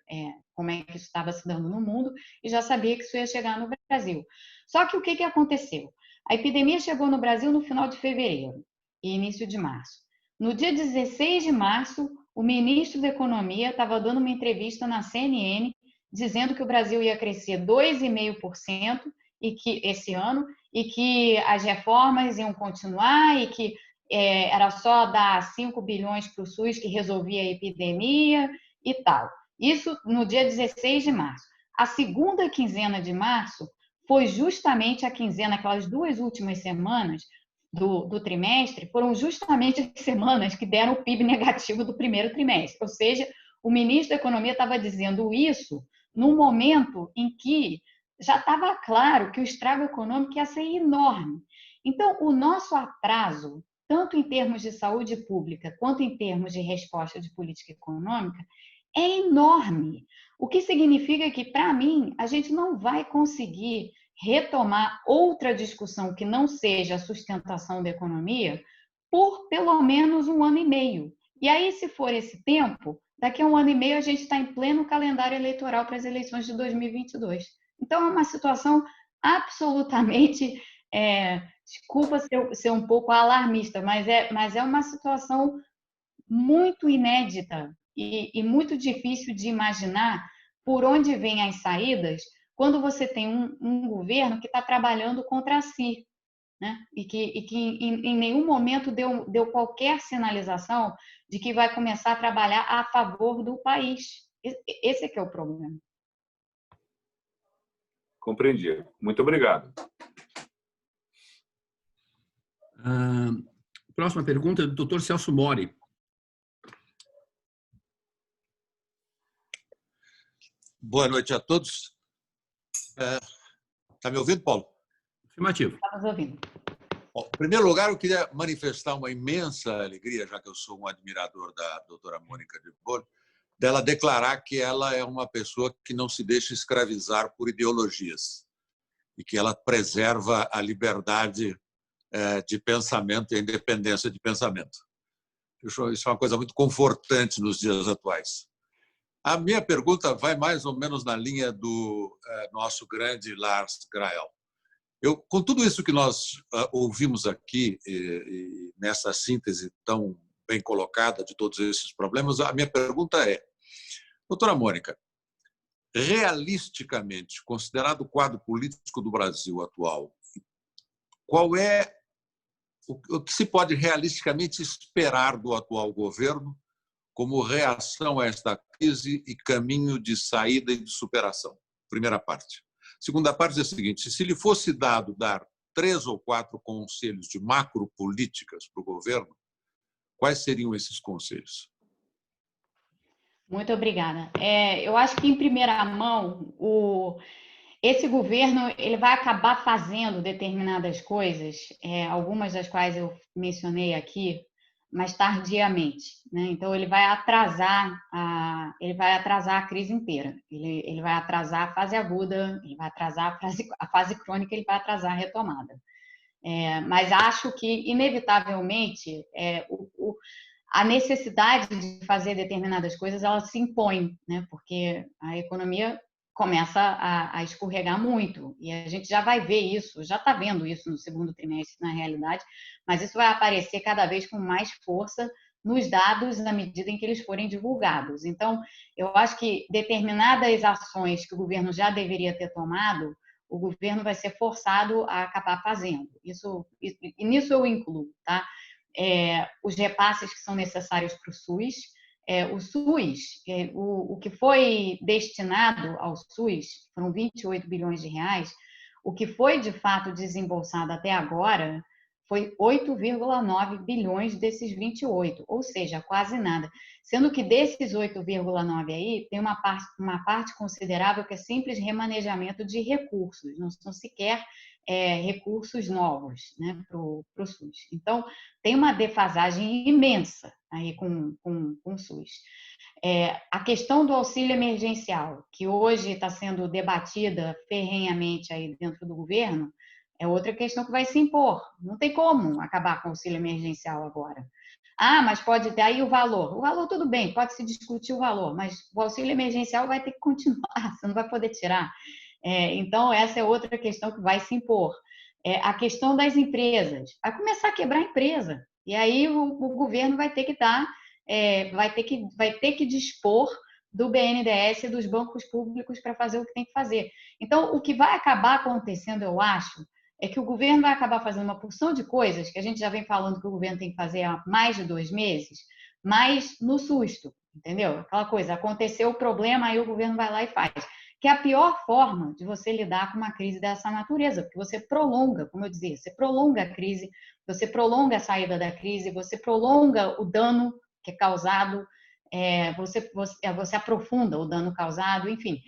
como é que isso estava se dando no mundo e já sabia que isso ia chegar no Brasil. Só que o que aconteceu? A epidemia chegou no Brasil no final de fevereiro e início de março. No dia 16 de março, o ministro da Economia estava dando uma entrevista na CNN dizendo que o Brasil ia crescer 2,5% esse ano e que as reformas iam continuar e que era só dar 5 bilhões para o SUS que resolvia a epidemia e tal. Isso no dia 16 de março. A segunda quinzena de março foi justamente a quinzena, aquelas 2 últimas semanas do trimestre, foram justamente as semanas que deram o PIB negativo do primeiro trimestre. Ou seja, o ministro da Economia estava dizendo isso num momento em que já estava claro que o estrago econômico ia ser enorme. Então, o nosso atraso, tanto em termos de saúde pública quanto em termos de resposta de política econômica, é enorme. O que significa que, para mim, a gente não vai conseguir retomar outra discussão que não seja a sustentação da economia por pelo menos 1 ano e meio. E aí, se for esse tempo, daqui a 1 ano e meio a gente está em pleno calendário eleitoral para as eleições de 2022. Então, é uma situação absolutamente, desculpa ser um pouco alarmista, mas é uma situação muito inédita e muito difícil de imaginar por onde vêm as saídas quando você tem um governo que está trabalhando contra si, né? E que em nenhum momento deu qualquer sinalização de que vai começar a trabalhar a favor do país. Esse é que é o problema. Compreendi. Muito obrigado. Próxima pergunta é do Dr. Celso Mori. Boa noite a todos. Está me ouvindo, Paulo? Afirmativo. Estamos ouvindo. Bom, em primeiro lugar, eu queria manifestar uma imensa alegria, já que eu sou um admirador da doutora Mônica de Bolle, dela declarar que ela é uma pessoa que não se deixa escravizar por ideologias e que ela preserva a liberdade de pensamento e a independência de pensamento. Isso é uma coisa muito confortante nos dias atuais. A minha pergunta vai mais ou menos na linha do nosso grande Lars Grael. Com tudo isso que nós ouvimos aqui, e nessa síntese tão bem colocada de todos esses problemas, a minha pergunta é, doutora Mônica, realisticamente, considerado o quadro político do Brasil atual, qual é o que se pode realisticamente esperar do atual governo como reação a esta crise e caminho de saída e de superação? Primeira parte. Segunda parte é a seguinte: se lhe fosse dado dar 3 ou 4 conselhos de macropolíticas para o governo, quais seriam esses conselhos? Muito obrigada. Eu acho que, em primeira mão, esse governo ele vai acabar fazendo determinadas coisas, algumas das quais eu mencionei aqui, mas tardiamente, né? Então ele vai atrasar a crise inteira. Ele vai atrasar a fase aguda, ele vai atrasar a fase crônica, ele vai atrasar a retomada. Mas acho que inevitavelmente a necessidade de fazer determinadas coisas ela se impõe, né? Porque a economia começa a escorregar muito e a gente já vai ver isso, já está vendo isso no segundo trimestre na realidade, mas isso vai aparecer cada vez com mais força nos dados na medida em que eles forem divulgados. Então, eu acho que determinadas ações que o governo já deveria ter tomado, o governo vai ser forçado a acabar fazendo. E nisso eu incluo, tá? Os repasses que são necessários para o SUS. O SUS, o que foi destinado ao SUS, foram 28 bilhões de reais, o que foi de fato desembolsado até agora foi 8,9 bilhões desses 28, ou seja, quase nada. Sendo que desses 8,9 aí, tem uma parte considerável que é simples remanejamento de recursos, não são sequer recursos novos, né, para o SUS. Então, tem uma defasagem imensa aí com o SUS. A questão do auxílio emergencial, que hoje está sendo debatida ferrenhamente aí dentro do governo, é outra questão que vai se impor. Não tem como acabar com o auxílio emergencial agora. Ah, mas pode ter aí o valor. O valor tudo bem, pode se discutir o valor, mas o auxílio emergencial vai ter que continuar, você não vai poder tirar. Então, essa é outra questão que vai se impor. A questão das empresas. Vai começar a quebrar a empresa. E aí o governo vai ter que dar, vai ter que dispor do BNDES e dos bancos públicos para fazer o que tem que fazer. Então, o que vai acabar acontecendo, eu acho, é que o governo vai acabar fazendo uma porção de coisas que a gente já vem falando que o governo tem que fazer há mais de 2 meses, mas no susto, entendeu? Aquela coisa, aconteceu o problema, aí o governo vai lá e faz. Que é a pior forma de você lidar com uma crise dessa natureza, porque você prolonga, como eu dizia, você prolonga a crise, você prolonga a saída da crise, você prolonga o dano que é causado, você aprofunda o dano causado, enfim,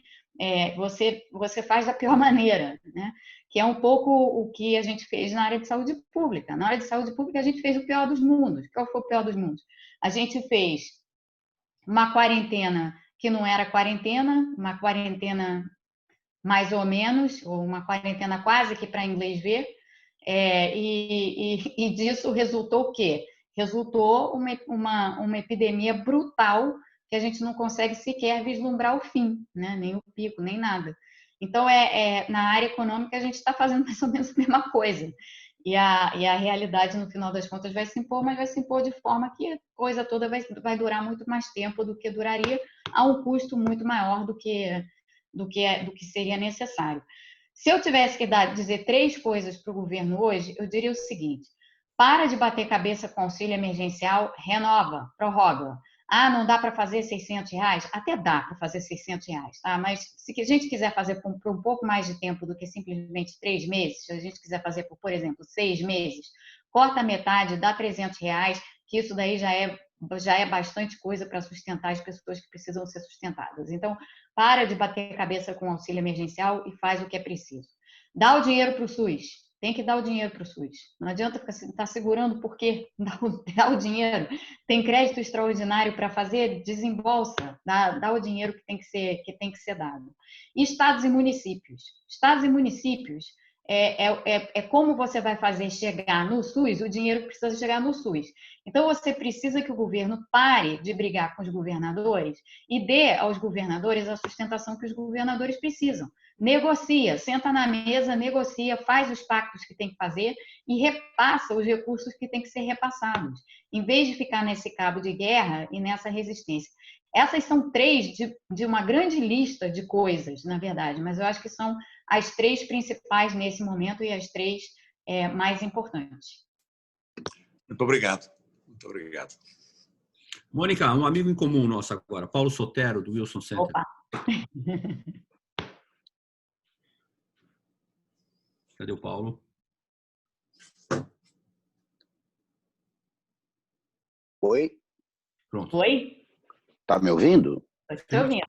você faz da pior maneira, né? Que é um pouco o que a gente fez na área de saúde pública. Na área de saúde pública, a gente fez o pior dos mundos. Qual foi o pior dos mundos? A gente fez uma quarentena que não era quarentena, uma quarentena mais ou menos, ou uma quarentena quase que para inglês ver, e disso resultou o quê? Resultou uma epidemia brutal que a gente não consegue sequer vislumbrar o fim, né? Nem o pico, nem nada. Então, na área econômica, a gente está fazendo mais ou menos a mesma coisa. E a realidade, no final das contas, vai se impor, mas vai se impor de forma que a coisa toda vai durar muito mais tempo do que duraria, a um custo muito maior do que seria necessário. Se eu tivesse que dizer 3 coisas para o governo hoje, eu diria o seguinte: para de bater cabeça com auxílio emergencial, renova, prorroga. Ah, não dá para fazer R$600? Até dá para fazer R$600, tá? Mas se a gente quiser fazer por um pouco mais de tempo do que simplesmente 3 meses, se a gente quiser fazer por exemplo, 6 meses, corta a metade, dá R$300, que isso daí já é bastante coisa para sustentar as pessoas que precisam ser sustentadas. Então, para de bater cabeça com o auxílio emergencial e faz o que é preciso. Dá o dinheiro para o SUS. Tem que dar o dinheiro para o SUS. Não adianta estar segurando porque dá o dinheiro. Tem crédito extraordinário para fazer, desembolsa, dá o dinheiro que tem que ser dado. E estados e municípios. Estados e municípios como você vai fazer chegar no SUS, o dinheiro precisa chegar no SUS. Então, você precisa que o governo pare de brigar com os governadores e dê aos governadores a sustentação que os governadores precisam. Negocia, senta na mesa, negocia, faz os pactos que tem que fazer e repassa os recursos que tem que ser repassados, em vez de ficar nesse cabo de guerra e nessa resistência. Essas são 3 de uma grande lista de coisas, na verdade, mas eu acho que são as 3 principais nesse momento e as 3 mais importantes. Muito obrigado. Muito obrigado. Mônica, um amigo em comum nosso agora, Paulo Sotero, do Wilson Center. Opa! Cadê o Paulo? Oi? Pronto. Oi? Tá me ouvindo? Estou te ouvindo.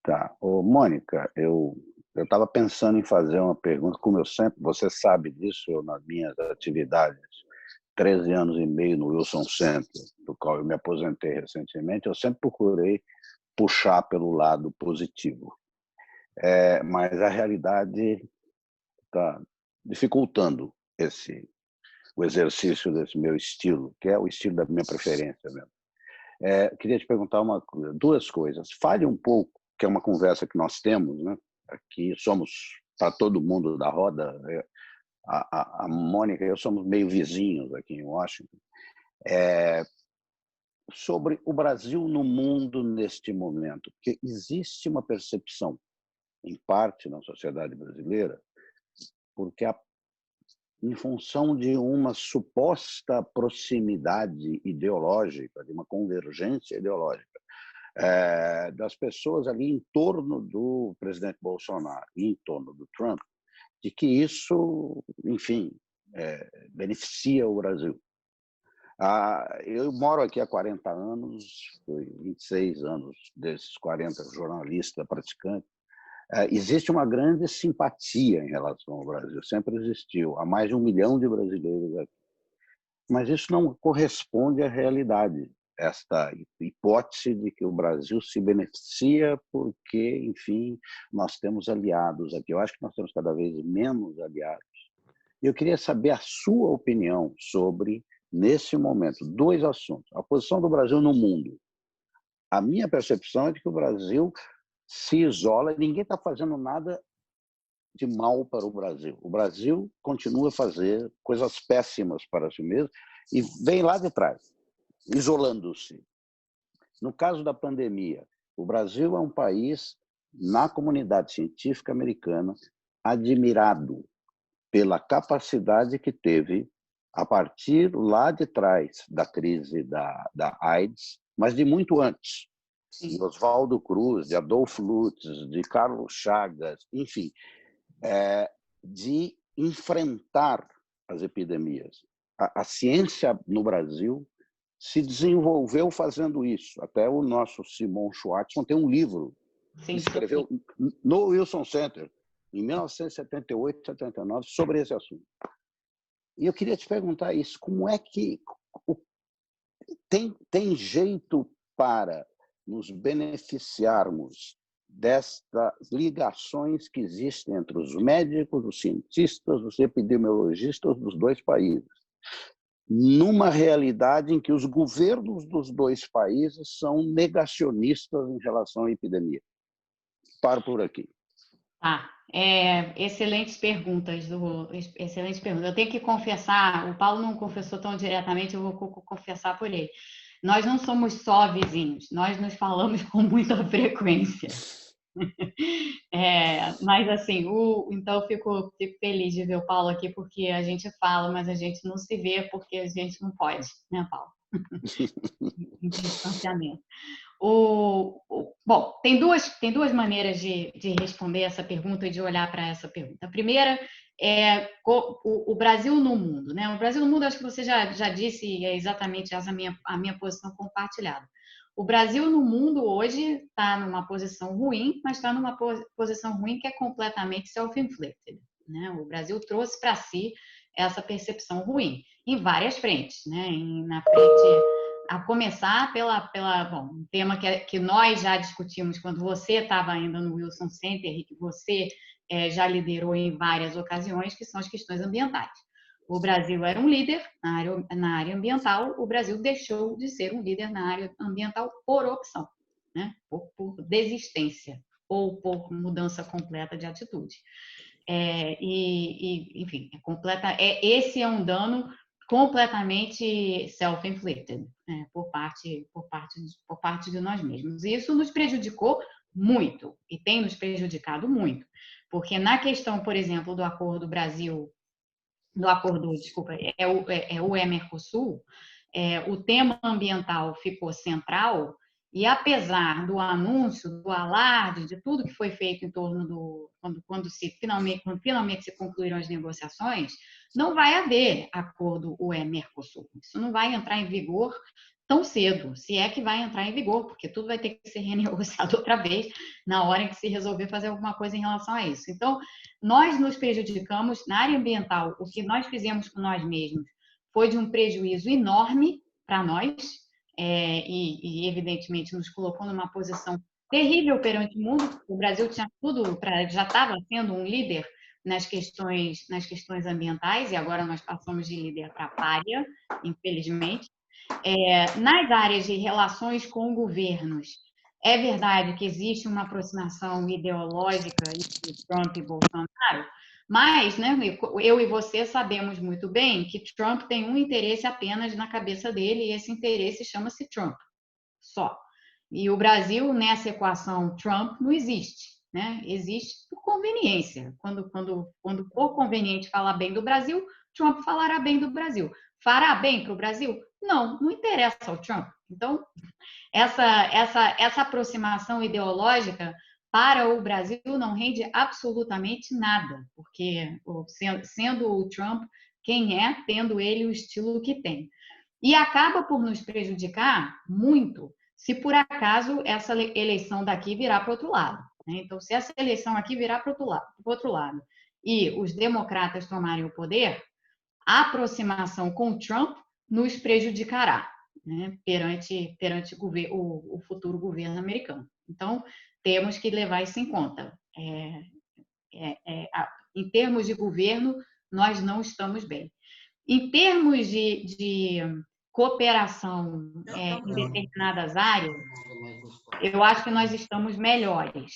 Tá. Ô, Mônica, eu estava pensando em fazer uma pergunta, como eu sempre, você sabe disso, nas minhas atividades, 13 anos e meio no Wilson Center, do qual eu me aposentei recentemente, eu sempre procurei puxar pelo lado positivo. Mas a realidade está dificultando o exercício desse meu estilo, que é o estilo da minha preferência mesmo. Queria te perguntar 2 coisas. Fale um pouco, que é uma conversa que nós temos, né? Aqui somos, para todo mundo da roda, a Mônica e eu somos meio vizinhos aqui em Washington, sobre o Brasil no mundo neste momento, porque existe uma percepção, em parte na sociedade brasileira, porque em função de uma suposta proximidade ideológica, de uma convergência ideológica, das pessoas ali em torno do presidente Bolsonaro e em torno do Trump, de que isso, enfim, beneficia o Brasil. Eu moro aqui há 40 anos, foi 26 anos desses 40 jornalista, praticante. Existe uma grande simpatia em relação ao Brasil, sempre existiu. Há mais de 1 milhão de brasileiros aqui. Mas isso não corresponde à realidade, esta hipótese de que o Brasil se beneficia porque, enfim, nós temos aliados aqui. Eu acho que nós temos cada vez menos aliados. Eu queria saber a sua opinião sobre, nesse momento, 2 assuntos. A posição do Brasil no mundo. A minha percepção é de que o Brasil se isola e ninguém está fazendo nada de mal para o Brasil. O Brasil continua a fazer coisas péssimas para si mesmo e vem lá de trás, isolando-se. No caso da pandemia, o Brasil é um país, na comunidade científica americana, admirado pela capacidade que teve, a partir lá de trás da crise da AIDS, mas de muito antes, de Oswaldo Cruz, de Adolfo Lutz, de Carlos Chagas, enfim, de enfrentar as epidemias. A ciência no Brasil se desenvolveu fazendo isso. Até o nosso Simon Schwartzman tem um livro que escreveu no Wilson Center, em 1978, 79, sobre esse assunto. E eu queria te perguntar isso, como é que tem jeito para nos beneficiarmos destas ligações que existem entre os médicos, os cientistas, os epidemiologistas dos 2 países, numa realidade em que os governos dos 2 países são negacionistas em relação à epidemia? Paro por aqui. Excelentes perguntas. Excelentes perguntas. Eu tenho que confessar, o Paulo não confessou tão diretamente, eu vou confessar por ele. Nós não somos só vizinhos, nós nos falamos com muita frequência. Mas assim, então eu fico feliz de ver o Paulo aqui, porque a gente fala, mas a gente não se vê porque a gente não pode, né, Paulo? Em distanciamento. Bom, tem duas maneiras de responder essa pergunta e de olhar para essa pergunta. A primeira é o Brasil no mundo, né? O Brasil no mundo, acho que você já disse, e é exatamente essa a minha posição compartilhada. O Brasil no mundo hoje está numa posição ruim, mas está numa posição ruim que é completamente self-inflicted, né? O Brasil trouxe para si essa percepção ruim em várias frentes, né? Na frente, a começar um tema que nós já discutimos quando você estava ainda no Wilson Center e que você já liderou em várias ocasiões, que são as questões ambientais. O Brasil era um líder na área ambiental, o Brasil deixou de ser um líder na área ambiental por opção, né? Por desistência ou por mudança completa de atitude. Enfim, esse é um dano completamente self-inflicted, né? por parte de nós mesmos. E isso nos prejudicou muito e tem nos prejudicado muito, porque na questão, por exemplo, do acordo o Mercosul, o tema ambiental ficou central e, apesar do anúncio, do alarde, de tudo que foi feito em torno quando finalmente se concluíram as negociações, não vai haver acordo UE-Mercosul. Isso não vai entrar em vigor tão cedo, se é que vai entrar em vigor, porque tudo vai ter que ser renegociado outra vez na hora em que se resolver fazer alguma coisa em relação a isso. Então, nós nos prejudicamos na área ambiental. O que nós fizemos com nós mesmos foi de um prejuízo enorme para nós e, evidentemente, nos colocou numa posição terrível perante o mundo. O Brasil tinha tudo já estava sendo um líder nas questões ambientais e agora nós passamos de líder para pária, infelizmente. Nas áreas de relações com governos, é verdade que existe uma aproximação ideológica entre Trump e Bolsonaro, mas, né, eu e você sabemos muito bem que Trump tem um interesse apenas na cabeça dele e esse interesse chama-se Trump, só. E o Brasil, nessa equação Trump, não existe, né? Existe por conveniência. Quando for conveniente falar bem do Brasil, Trump falará bem do Brasil. Fará bem para o Brasil? Não interessa ao Trump. Então, essa aproximação ideológica para o Brasil não rende absolutamente nada, porque sendo o Trump quem é, tendo ele o estilo que tem. E acaba por nos prejudicar muito se por acaso essa eleição daqui virar para o outro lado. Né? Então, se essa eleição aqui virar para o outro lado e os democratas tomarem o poder, a aproximação com Trump nos prejudicará, né? perante o futuro governo americano. Então, temos que levar isso em conta. Em termos de governo, nós não estamos bem. Em termos de cooperação em determinadas áreas, eu acho que nós estamos melhores,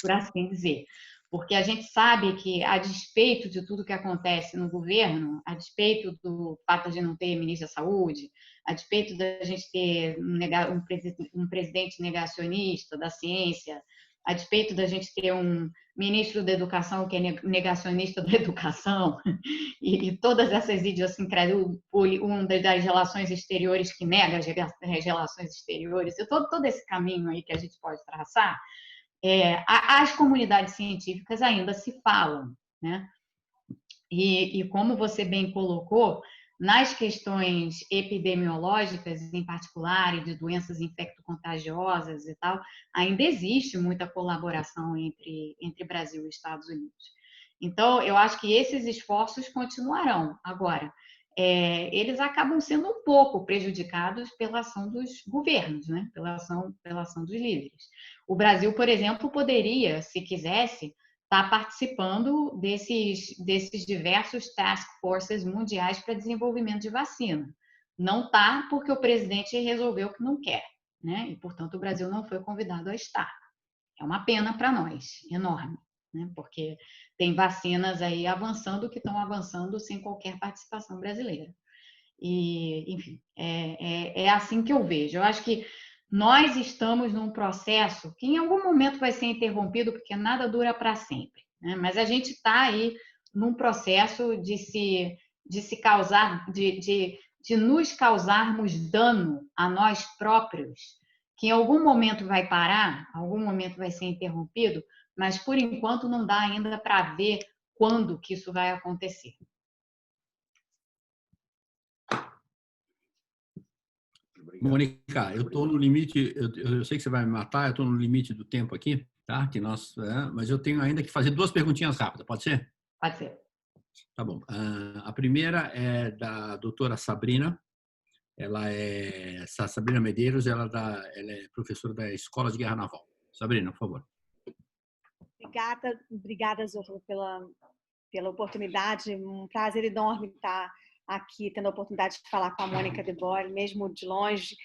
por assim dizer. Porque a gente sabe que, a despeito de tudo que acontece no governo, a despeito do fato de não ter ministro da Saúde, a despeito da gente ter um presidente negacionista da ciência, a despeito da gente ter um ministro da Educação que é negacionista da educação, e todas essas idiosincrasias, uma das relações exteriores que nega as relações exteriores, e todo esse caminho aí que a gente pode traçar, as comunidades científicas ainda se falam, né? E como você bem colocou, nas questões epidemiológicas, em particular, e de doenças infecto-contagiosas e tal, ainda existe muita colaboração entre Brasil e Estados Unidos. Então, eu acho que esses esforços continuarão. Agora, eles acabam sendo um pouco prejudicados pela ação dos governos, né? pela ação dos líderes. O Brasil, por exemplo, poderia, se quisesse, estar participando desses diversos task forces mundiais para desenvolvimento de vacina. Não está porque o presidente resolveu que não quer, né? E, portanto, o Brasil não foi convidado a estar. É uma pena para nós, enorme, né? Porque tem vacinas aí avançando que estão avançando sem qualquer participação brasileira. E, enfim, é assim que eu vejo. Eu acho que nós estamos num processo que em algum momento vai ser interrompido, porque nada dura para sempre, né? Mas a gente está aí num processo de nos causarmos dano a nós próprios, que em algum momento vai parar, algum momento vai ser interrompido, mas por enquanto não dá ainda para ver quando que isso vai acontecer. Mônica, eu estou no limite, eu sei que você vai me matar, eu estou no limite do tempo aqui, tá? Mas eu tenho ainda que fazer 2 perguntinhas rápidas, pode ser? Pode ser. Tá bom. A primeira é da doutora Sabrina. Sabrina Medeiros, ela é professora da Escola de Guerra Naval. Sabrina, por favor. Obrigada, Zorro, pela oportunidade. Um prazer enorme estar aqui, tendo a oportunidade de falar com a Mônica de Boer, mesmo de longe.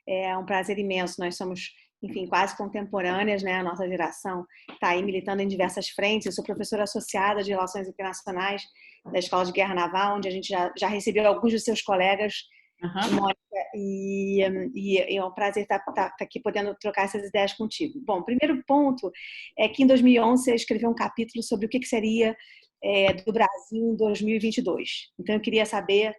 É um prazer imenso. Nós somos, enfim, quase contemporâneas, né? A nossa geração está aí militando em diversas frentes. Eu sou professora associada de Relações Internacionais da Escola de Guerra Naval, onde a gente já recebeu alguns dos seus colegas, Mônica, e é um prazer estar aqui podendo trocar essas ideias contigo. Bom, o primeiro ponto é que em 2011 você escreveu um capítulo sobre o que seria do Brasil em 2022. Então, eu queria saber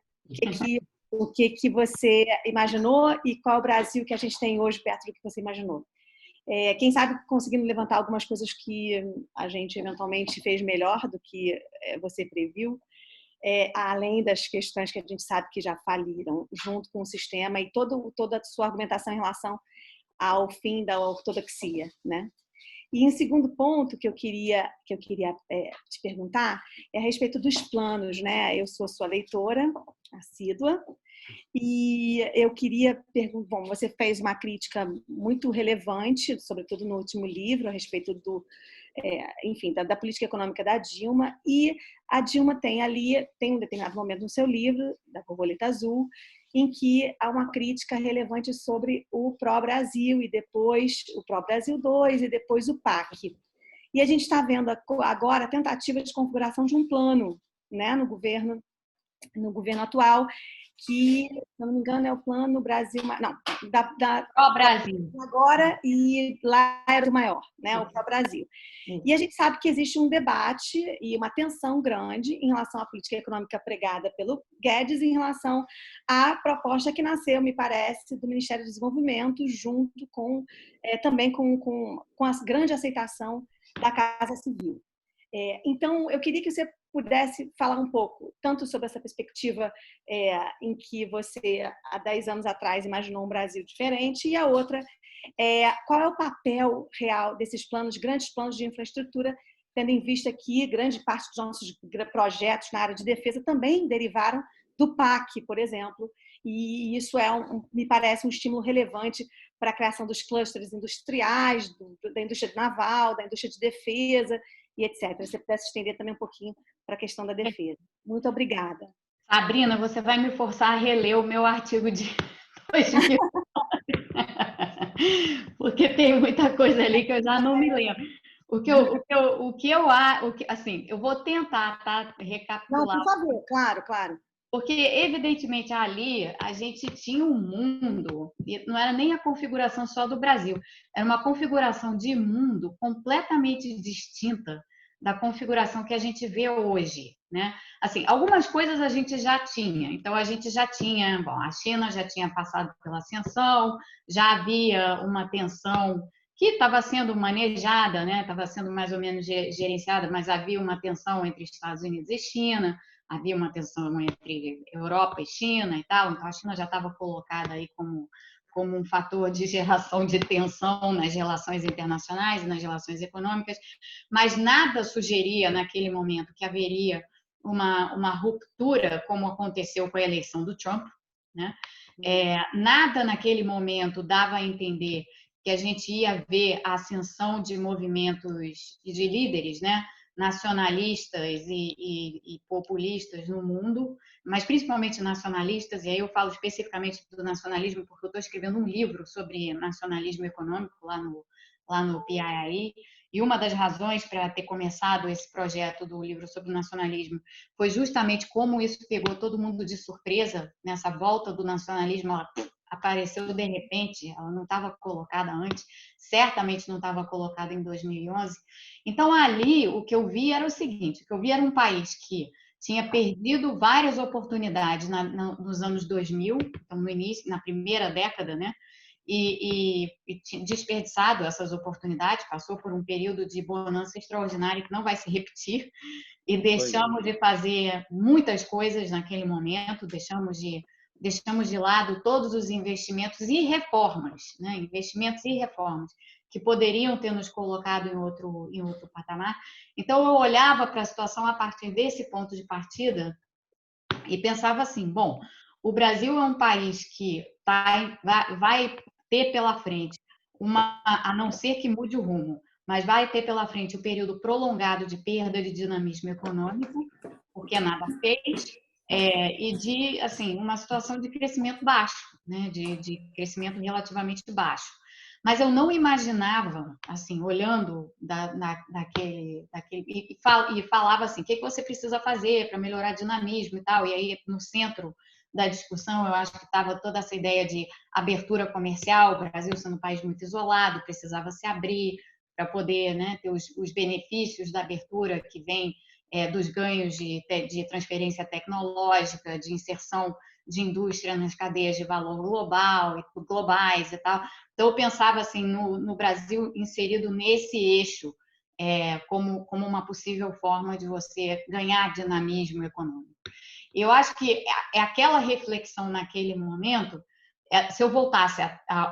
o que você imaginou e qual é o Brasil que a gente tem hoje perto do que você imaginou. Quem sabe conseguindo levantar algumas coisas que a gente eventualmente fez melhor do que você previu, além das questões que a gente sabe que já faliram, junto com o sistema e toda a sua argumentação em relação ao fim da ortodoxia, né? E em segundo ponto que eu queria te perguntar é a respeito dos planos, né? Eu sou sua leitora assídua e eu queria perguntar, bom, você fez uma crítica muito relevante, sobretudo no último livro, a respeito enfim, da política econômica da Dilma, e a Dilma tem um determinado momento no seu livro, da Borboleta Azul, em que há uma crítica relevante sobre o pró-Brasil e depois o pró-Brasil 2 e depois o PAC. E a gente está vendo agora a tentativa de configuração de um plano, né, no governo atual, que, se não me engano, é o plano Brasil... Não, pró-Brasil. Agora, e lá era o maior, né, o pró-Brasil. E a gente sabe que existe um debate e uma tensão grande em relação à política econômica pregada pelo Guedes em relação à proposta que nasceu, me parece, do Ministério do Desenvolvimento, junto com também com a grande aceitação da Casa Civil. Então, eu queria que você pudesse falar um pouco, tanto sobre essa perspectiva em que você, há 10 anos atrás, imaginou um Brasil diferente, e a outra, qual é o papel real desses planos, grandes planos de infraestrutura, tendo em vista que grande parte dos nossos projetos na área de defesa também derivaram do PAC, por exemplo, e isso me parece um estímulo relevante para a criação dos clusters industriais, da indústria naval, da indústria de defesa, e etc. Se você pudesse estender também um pouquinho para a questão da defesa. Muito obrigada. Sabrina, você vai me forçar a reler o meu artigo de 2000, porque tem muita coisa ali que eu já não me lembro. Assim, eu vou tentar, tá, recapitular. Não, por favor, claro, claro. Porque, evidentemente, ali a gente tinha um mundo, e não era nem a configuração só do Brasil, era uma configuração de mundo completamente distinta da configuração que a gente vê hoje, né? Assim, algumas coisas a gente já tinha. Então, a gente já tinha, bom, a China já tinha passado pela ascensão, já havia uma tensão que estava sendo manejada, né? Estava sendo mais ou menos gerenciada, mas havia uma tensão entre Estados Unidos e China, havia uma tensão entre Europa e China e tal, então a China já estava colocada aí como um fator de geração de tensão nas relações internacionais e nas relações econômicas, mas nada sugeria naquele momento que haveria uma ruptura, como aconteceu com a eleição do Trump, né? Nada naquele momento dava a entender que a gente ia ver a ascensão de movimentos e de líderes, né, nacionalistas e populistas no mundo, mas principalmente nacionalistas, e aí eu falo especificamente do nacionalismo porque eu estou escrevendo um livro sobre nacionalismo econômico lá no PII, e uma das razões para ter começado esse projeto do livro sobre o nacionalismo foi justamente como isso pegou todo mundo de surpresa, nessa volta do nacionalismo, ela apareceu de repente, ela não estava colocada antes, certamente não estava colocada em 2011. Então, ali, o que eu vi era o seguinte, o que eu vi era um país que tinha perdido várias oportunidades nos anos 2000, então no início, na primeira década, né? E desperdiçado essas oportunidades, passou por um período de bonança extraordinária que não vai se repetir, e deixamos de fazer muitas coisas naquele momento, deixamos de lado todos os investimentos e reformas, né? Investimentos e reformas que poderiam ter nos colocado em outro patamar. Então, eu olhava para a situação a partir desse ponto de partida e pensava assim, bom, o Brasil é um país que vai ter pela frente, a não ser que mude o rumo, mas vai ter pela frente um período prolongado de perda de dinamismo econômico, porque nada fez, e de assim, uma situação de crescimento baixo, né? de crescimento relativamente baixo. Mas eu não imaginava, assim, olhando daquele e falava assim, o que você precisa fazer para melhorar dinamismo e tal, e aí no centro da discussão eu acho que estava toda essa ideia de abertura comercial, o Brasil sendo um país muito isolado, precisava se abrir para poder, né, ter os benefícios da abertura que vem dos ganhos de transferência tecnológica, de inserção de indústria nas cadeias de valor globais e tal. Então, eu pensava assim, no Brasil inserido nesse eixo, como uma possível forma de você ganhar dinamismo econômico. Eu acho que é aquela reflexão naquele momento, se eu voltasse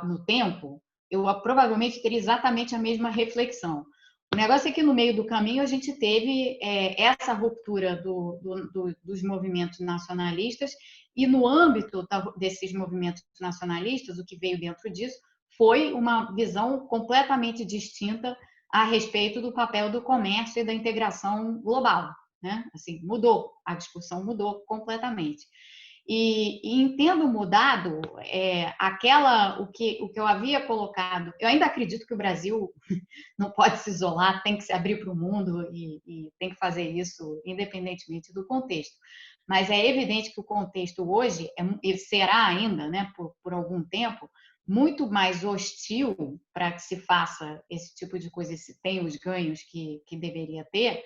no tempo, eu provavelmente teria exatamente a mesma reflexão. O negócio é que no meio do caminho a gente teve essa ruptura dos movimentos nacionalistas, e no âmbito desses movimentos nacionalistas, o que veio dentro disso foi uma visão completamente distinta a respeito do papel do comércio e da integração global, né? Assim, mudou, a discussão mudou completamente. E tendo mudado, o que eu havia colocado, eu ainda acredito que o Brasil não pode se isolar, tem que se abrir para o mundo e tem que fazer isso independentemente do contexto. Mas é evidente que o contexto hoje será ainda, né, por algum tempo, muito mais hostil para que se faça esse tipo de coisa, se tem os ganhos que deveria ter,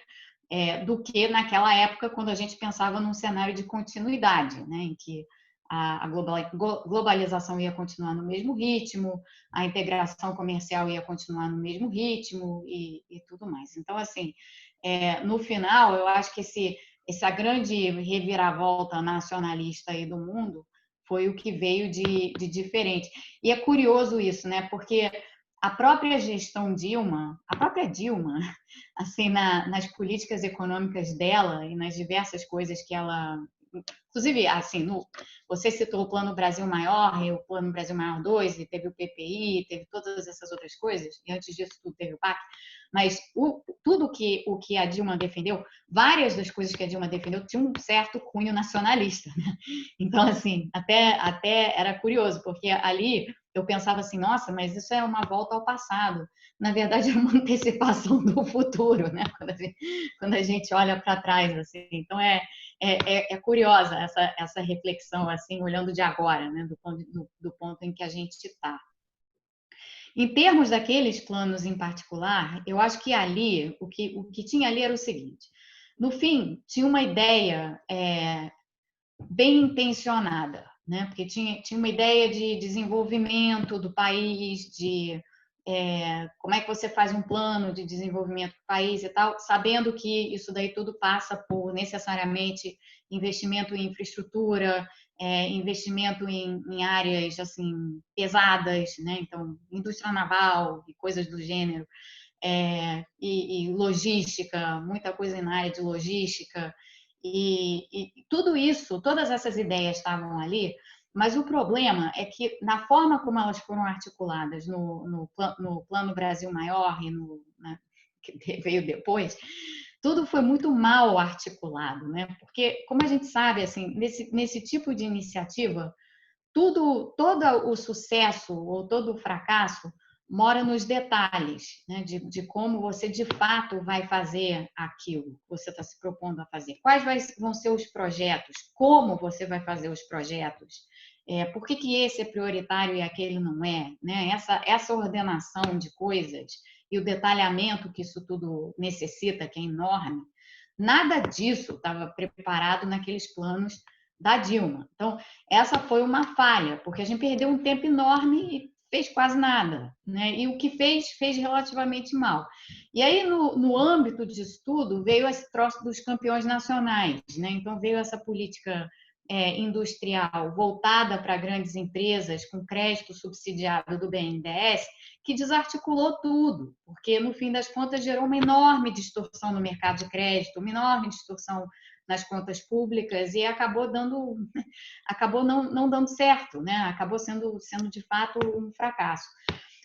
do que naquela época, quando a gente pensava num cenário de continuidade, né, em que a globalização ia continuar no mesmo ritmo, a integração comercial ia continuar no mesmo ritmo e tudo mais. Então, assim, no final, eu acho que essa grande reviravolta nacionalista aí do mundo foi o que veio de diferente. E é curioso isso, né? Porque a própria Dilma, assim, nas políticas econômicas dela e nas diversas coisas que ela... Inclusive, assim, você citou o Plano Brasil Maior, e o Plano Brasil Maior 2, e teve o PPI, teve todas essas outras coisas, e antes disso tudo teve o PAC, mas tudo o que a Dilma defendeu, várias das coisas que a Dilma defendeu tinham um certo cunho nacionalista, né? Então, assim, até era curioso, porque ali eu pensava assim, nossa, mas isso é uma volta ao passado. Na verdade, é uma antecipação do futuro, né? Quando a gente olha para trás, assim. Então, é curiosa essa reflexão, assim, olhando de agora, né? Do ponto em que a gente está. Em termos daqueles planos em particular, eu acho que ali, o que tinha ali era o seguinte: no fim, tinha uma ideia bem intencionada, né? Porque tinha uma ideia de desenvolvimento do país, de como é que você faz um plano de desenvolvimento do país e tal, sabendo que isso daí tudo passa por necessariamente investimento em infraestrutura, investimento em áreas assim pesadas, né? Então indústria naval e coisas do gênero, e logística, muita coisa na área de logística. E tudo isso, todas essas ideias estavam ali, mas o problema é que, na forma como elas foram articuladas no Plano Brasil Maior e que veio depois, tudo foi muito mal articulado, né? Porque, como a gente sabe, assim, nesse tipo de iniciativa, todo o sucesso ou todo o fracasso mora nos detalhes, né, de como você de fato vai fazer aquilo que você está se propondo a fazer. Quais vão ser os projetos? Como você vai fazer os projetos? Por que esse é prioritário e aquele não é? Né? Essa ordenação de coisas e o detalhamento que isso tudo necessita, que é enorme, nada disso estava preparado naqueles planos da Dilma. Então, essa foi uma falha, porque a gente perdeu um tempo enorme e fez quase nada, né? E o que fez relativamente mal. E aí, no âmbito disso tudo, veio esse troço dos campeões nacionais, né? Então, veio essa política industrial voltada para grandes empresas, com crédito subsidiado do BNDES, que desarticulou tudo, porque, no fim das contas, gerou uma enorme distorção no mercado de crédito, uma enorme distorção nas contas públicas e acabou não dando certo, né? Acabou sendo de fato um fracasso.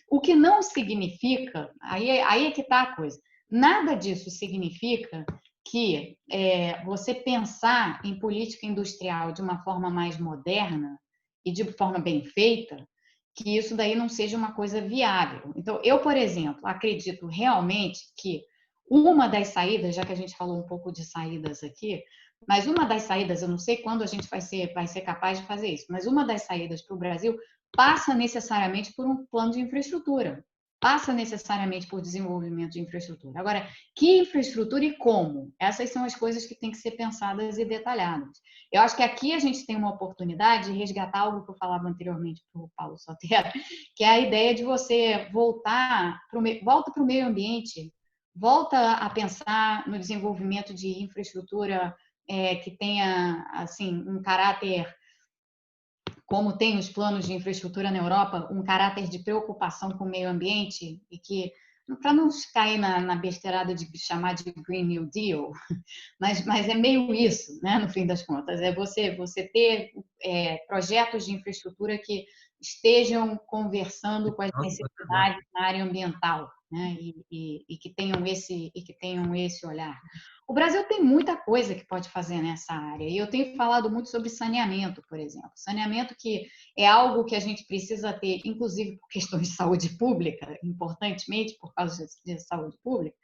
O que não significa, aí é que está a coisa, nada disso significa que você pensar em política industrial de uma forma mais moderna e de forma bem feita, que isso daí não seja uma coisa viável. Então, eu, por exemplo, acredito realmente que uma das saídas, já que a gente falou um pouco de saídas aqui, mas uma das saídas, eu não sei quando a gente vai ser capaz de fazer isso, mas uma das saídas para o Brasil passa necessariamente por um plano de infraestrutura, passa necessariamente por desenvolvimento de infraestrutura. Agora, que infraestrutura e como? Essas são as coisas que têm que ser pensadas e detalhadas. Eu acho que aqui a gente tem uma oportunidade de resgatar algo que eu falava anteriormente para o Paulo Saltera, que é a ideia de você volta para o meio ambiente, volta a pensar no desenvolvimento de infraestrutura que tenha assim um caráter, como tem os planos de infraestrutura na Europa, um caráter de preocupação com o meio ambiente e que, para não cair na besteirada de chamar de Green New Deal, mas é meio isso, né, no fim das contas, é você ter projetos de infraestrutura que estejam conversando com as necessidades na área ambiental, né, e que tenham esse olhar. O Brasil tem muita coisa que pode fazer nessa área, e eu tenho falado muito sobre saneamento, por exemplo. Saneamento que é algo que a gente precisa ter, inclusive por questões de saúde pública, importantemente por causa de saúde pública.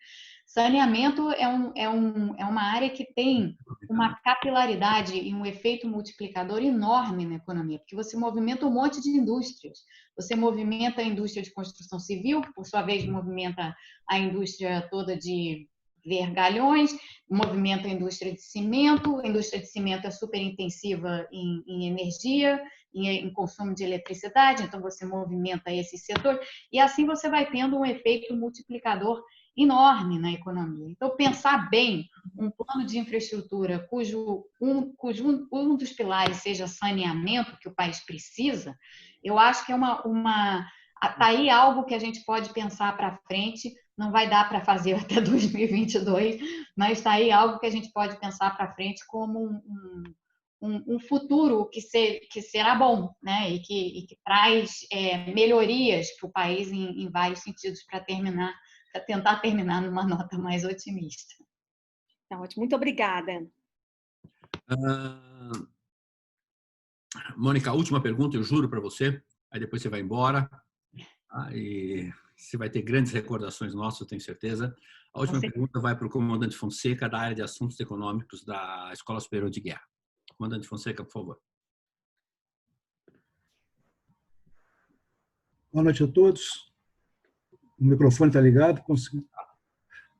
Saneamento é uma área que tem uma capilaridade e um efeito multiplicador enorme na economia, porque você movimenta um monte de indústrias. Você movimenta a indústria de construção civil, que por sua vez movimenta a indústria toda de vergalhões, movimenta a indústria de cimento. A indústria de cimento é super intensiva em energia, em consumo de eletricidade, então você movimenta esse setor, e assim você vai tendo um efeito multiplicador enorme na economia. Então, pensar bem um plano de infraestrutura cujo um dos pilares seja saneamento, que o país precisa, eu acho que é tá aí algo que a gente pode pensar para frente. Não vai dar para fazer até 2022, mas está aí algo que a gente pode pensar para frente como um futuro que será bom, né? E que traz melhorias para o país em vários sentidos para tentar terminar numa nota mais otimista. Tá ótimo. Muito obrigada. Mônica, a última pergunta, eu juro para você, aí depois você vai embora. E você vai ter grandes recordações nossas, eu tenho certeza. A última pergunta vai para o comandante Fonseca, da área de assuntos econômicos da Escola Superior de Guerra. Comandante Fonseca, por favor. Boa noite a todos. O microfone está ligado?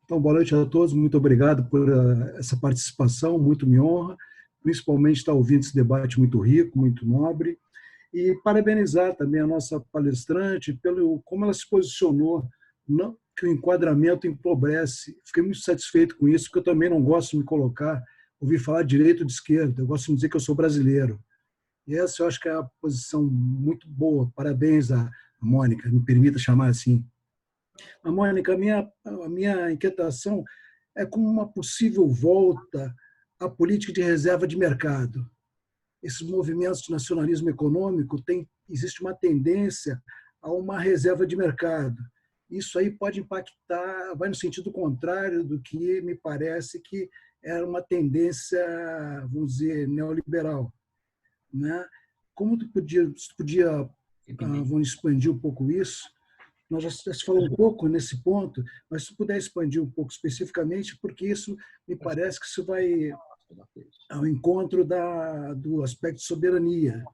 Então, boa noite a todos. Muito obrigado por essa participação, muito me honra, principalmente estar ouvindo esse debate muito rico, muito nobre. E parabenizar também a nossa palestrante pelo como ela se posicionou, não que o enquadramento empobrece. Fiquei muito satisfeito com isso, porque eu também não gosto de me colocar, ouvir falar de direita ou de esquerda, eu gosto de dizer que eu sou brasileiro. E essa eu acho que é a posição muito boa. Parabéns a Mônica, me permita chamar assim. A Mônica, a minha inquietação é com uma possível volta à política de reserva de mercado. Esses movimentos de nacionalismo econômico, existe uma tendência a uma reserva de mercado. Isso aí pode impactar, vai no sentido contrário do que me parece que era uma tendência, vamos dizer, neoliberal, né? Como tu podia vamos expandir um pouco isso? Nós já se falou um pouco nesse ponto, mas se puder expandir um pouco especificamente, porque isso me parece que isso vai ao encontro do aspecto de soberania,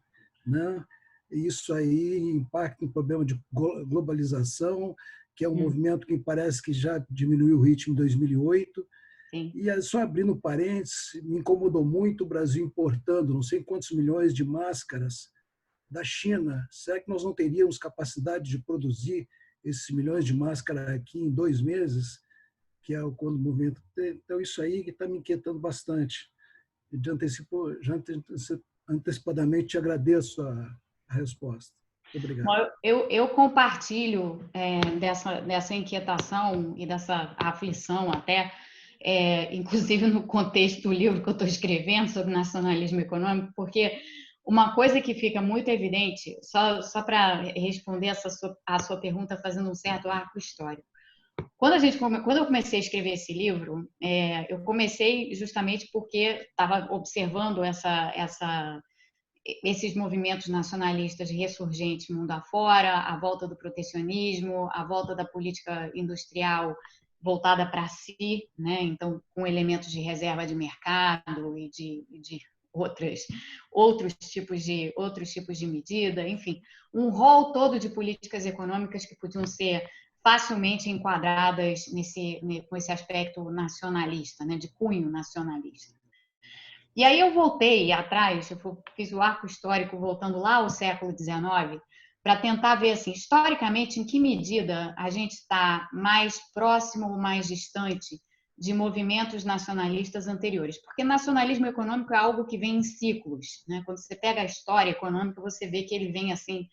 né? E isso aí impacta no problema de globalização, que é um movimento que parece que já diminuiu o ritmo em 2008. Sim. E só abrindo parênteses, me incomodou muito o Brasil importando não sei quantos milhões de máscaras da China. Será que nós não teríamos capacidade de produzir esses milhões de máscaras aqui em 2 meses? Que é quando o movimento... Então, isso aí que está me inquietando bastante. Já antecipadamente te agradeço a resposta. Muito obrigado. Eu compartilho dessa inquietação e dessa aflição até, inclusive no contexto do livro que eu estou escrevendo sobre nacionalismo econômico, porque uma coisa que fica muito evidente, só para responder a sua pergunta fazendo um certo arco histórico. Quando eu comecei a escrever esse livro, eu comecei justamente porque estava observando esses movimentos nacionalistas ressurgentes mundo afora, a volta do protecionismo, a volta da política industrial voltada para si, né? Então, com elementos de reserva de mercado e de outros tipos de medida, enfim, um rol todo de políticas econômicas que podiam ser facilmente enquadradas com esse aspecto nacionalista, né, de cunho nacionalista. E aí eu voltei atrás, eu fiz o arco histórico voltando lá ao século XIX, para tentar ver, assim, historicamente, em que medida a gente está mais próximo ou mais distante de movimentos nacionalistas anteriores. Porque nacionalismo econômico é algo que vem em ciclos, né? Quando você pega a história econômica, você vê que ele vem assim,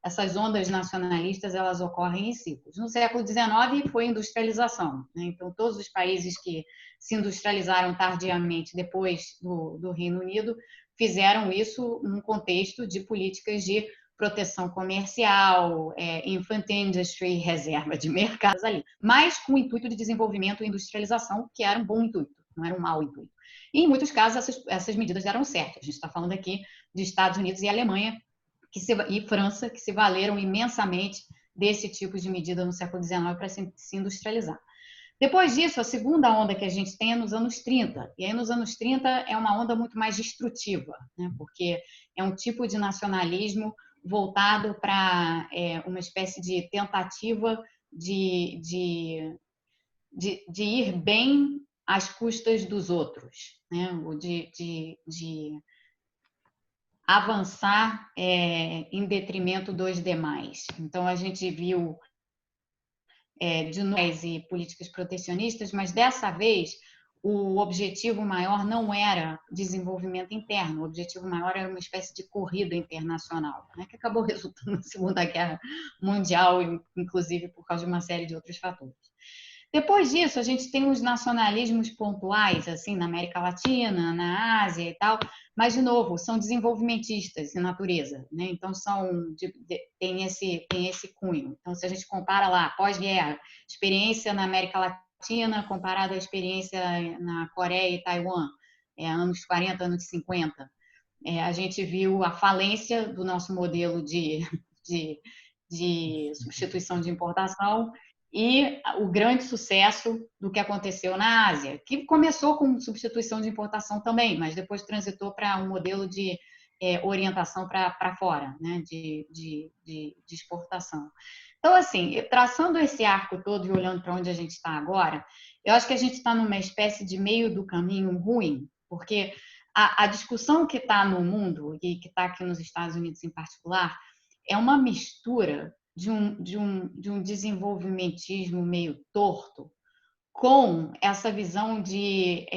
essas ondas nacionalistas, elas ocorrem em ciclos. No século XIX foi industrialização, né? Então todos os países que se industrializaram tardiamente depois do Reino Unido fizeram isso num contexto de políticas de proteção comercial, infant industry, reserva de mercados ali, mas com o intuito de desenvolvimento e industrialização, que era um bom intuito, não era um mau intuito. E, em muitos casos, essas medidas deram certo. A gente está falando aqui de Estados Unidos e Alemanha e França, que se valeram imensamente desse tipo de medida no século XIX para se industrializar. Depois disso, a segunda onda que a gente tem é nos anos 30. E aí, nos anos 30, é uma onda muito mais destrutiva, né? Porque é um tipo de nacionalismo voltado para uma espécie de tentativa de ir bem às custas dos outros, né? De avançar em detrimento dos demais. Então, a gente viu de nós e políticas protecionistas, mas dessa vez o objetivo maior não era desenvolvimento interno, o objetivo maior era uma espécie de corrida internacional, né, que acabou resultando na Segunda Guerra Mundial, inclusive por causa de uma série de outros fatores. Depois disso, a gente tem os nacionalismos pontuais, assim, na América Latina, na Ásia e tal, mas, de novo, são desenvolvimentistas em natureza, né? Então, tem esse cunho. Então, se a gente compara lá, pós-guerra, experiência na América Latina comparada à experiência na Coreia e Taiwan, anos 40, anos 50, a gente viu a falência do nosso modelo de substituição de importação e o grande sucesso do que aconteceu na Ásia, que começou com substituição de importação também, mas depois transitou para um modelo de orientação para fora, né, de exportação. Então, assim, traçando esse arco todo e olhando para onde a gente está agora, eu acho que a gente está numa espécie de meio do caminho ruim, porque a discussão que está no mundo e que está aqui nos Estados Unidos em particular é uma mistura de um desenvolvimentismo meio torto com essa visão de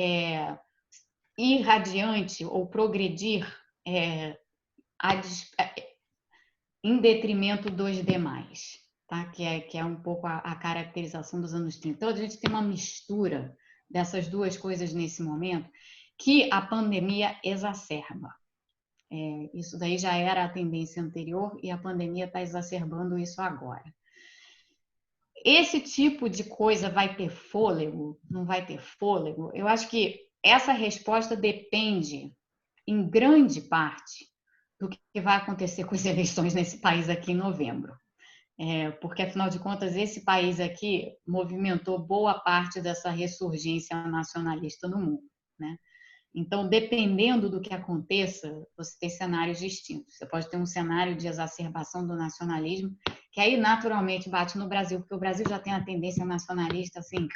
ir radiante ou progredir em detrimento dos demais, tá? Que é um pouco a caracterização dos anos 30. Então, a gente tem uma mistura dessas duas coisas nesse momento que a pandemia exacerba. Isso daí já era a tendência anterior e a pandemia está exacerbando isso agora. Esse tipo de coisa vai ter fôlego? Não vai ter fôlego? Eu acho que essa resposta depende, em grande parte, do que vai acontecer com as eleições nesse país aqui em novembro. Porque, afinal de contas, esse país aqui movimentou boa parte dessa ressurgência nacionalista no mundo, né? Então, dependendo do que aconteça, você tem cenários distintos. Você pode ter um cenário de exacerbação do nacionalismo, que aí naturalmente bate no Brasil, porque o Brasil já tem a tendência nacionalista, assim,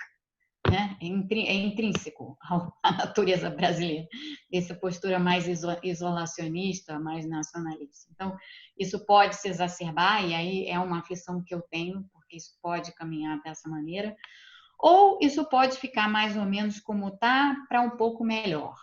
né? É intrínseco à natureza brasileira, essa postura mais isolacionista, mais nacionalista. Então, isso pode se exacerbar, e aí é uma aflição que eu tenho, porque isso pode caminhar dessa maneira, ou isso pode ficar mais ou menos como está, para um pouco melhor.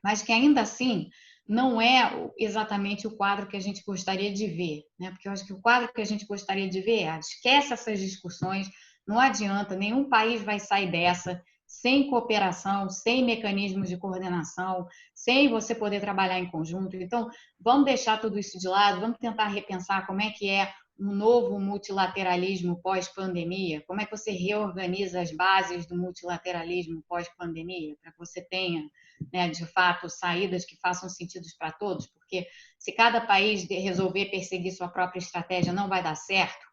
Mas que ainda assim não é exatamente o quadro que a gente gostaria de ver, né? Porque eu acho que o quadro que a gente gostaria de ver esquece essas discussões, não adianta, nenhum país vai sair dessa sem cooperação, sem mecanismos de coordenação, sem você poder trabalhar em conjunto. Então, vamos deixar tudo isso de lado, vamos tentar repensar como é que é um novo multilateralismo pós-pandemia, como é que você reorganiza as bases do multilateralismo pós-pandemia, para que você tenha, né, de fato, saídas que façam sentido para todos, porque se cada país resolver perseguir sua própria estratégia, não vai dar certo,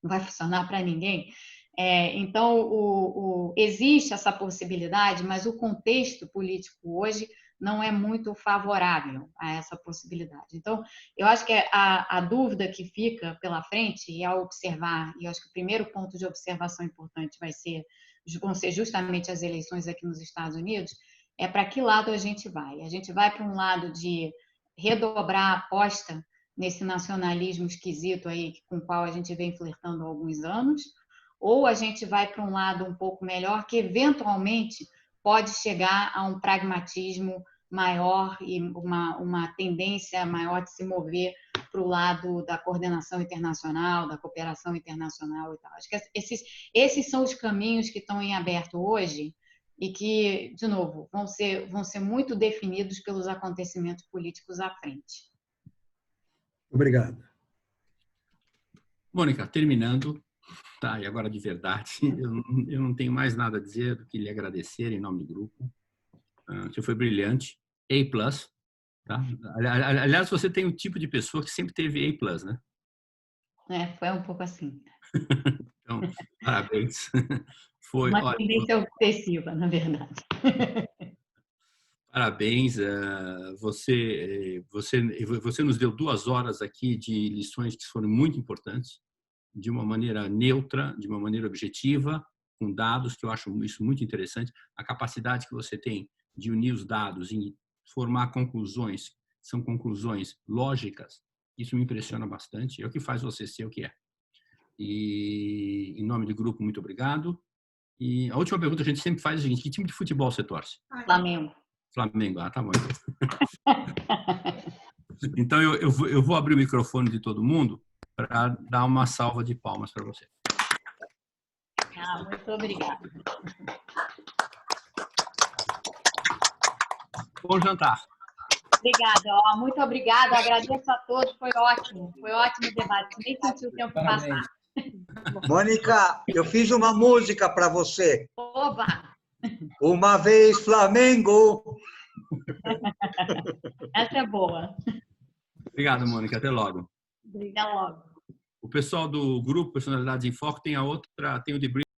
não vai funcionar para ninguém. Então, existe essa possibilidade, mas o contexto político hoje não é muito favorável a essa possibilidade. Então, eu acho que a dúvida que fica pela frente, e ao observar, e eu acho que o primeiro ponto de observação importante vão ser justamente as eleições aqui nos Estados Unidos, é para que lado a gente vai. A gente vai para um lado de redobrar a aposta nesse nacionalismo esquisito aí com o qual a gente vem flertando há alguns anos, ou a gente vai para um lado um pouco melhor, que eventualmente pode chegar a um pragmatismo maior e uma tendência maior de se mover para o lado da coordenação internacional, da cooperação internacional e tal. Acho que esses são os caminhos que estão em aberto hoje e que, de novo, vão ser muito definidos pelos acontecimentos políticos à frente. Obrigado. Mônica, terminando, tá, e agora de verdade, eu não tenho mais nada a dizer do que lhe agradecer em nome do grupo. Você foi brilhante, A+, tá? Aliás, você tem um tipo de pessoa que sempre teve A+, né? Foi um pouco assim. Então, parabéns. Foi uma tendência obsessiva, na verdade. Parabéns. Você nos deu 2 horas aqui de lições que foram muito importantes, de uma maneira neutra, de uma maneira objetiva, com dados, que eu acho isso muito interessante. A capacidade que você tem de unir os dados e formar conclusões, são conclusões lógicas, isso me impressiona bastante, é o que faz você ser o que é. E, em nome do grupo, muito obrigado. E a última pergunta que a gente sempre faz é a seguinte: que time de futebol você torce? Flamengo. Flamengo, tá bom. Então, eu vou abrir o microfone de todo mundo para dar uma salva de palmas para você. Muito obrigada. Bom jantar. Obrigada, muito obrigada. Agradeço a todos, foi ótimo o debate. Nem senti o tempo passar. Mônica, eu fiz uma música para você. Oba! Uma vez Flamengo. Essa é boa. Obrigado, Mônica. Até logo. Até logo. O pessoal do grupo Personalidades em Foco tem o debriefing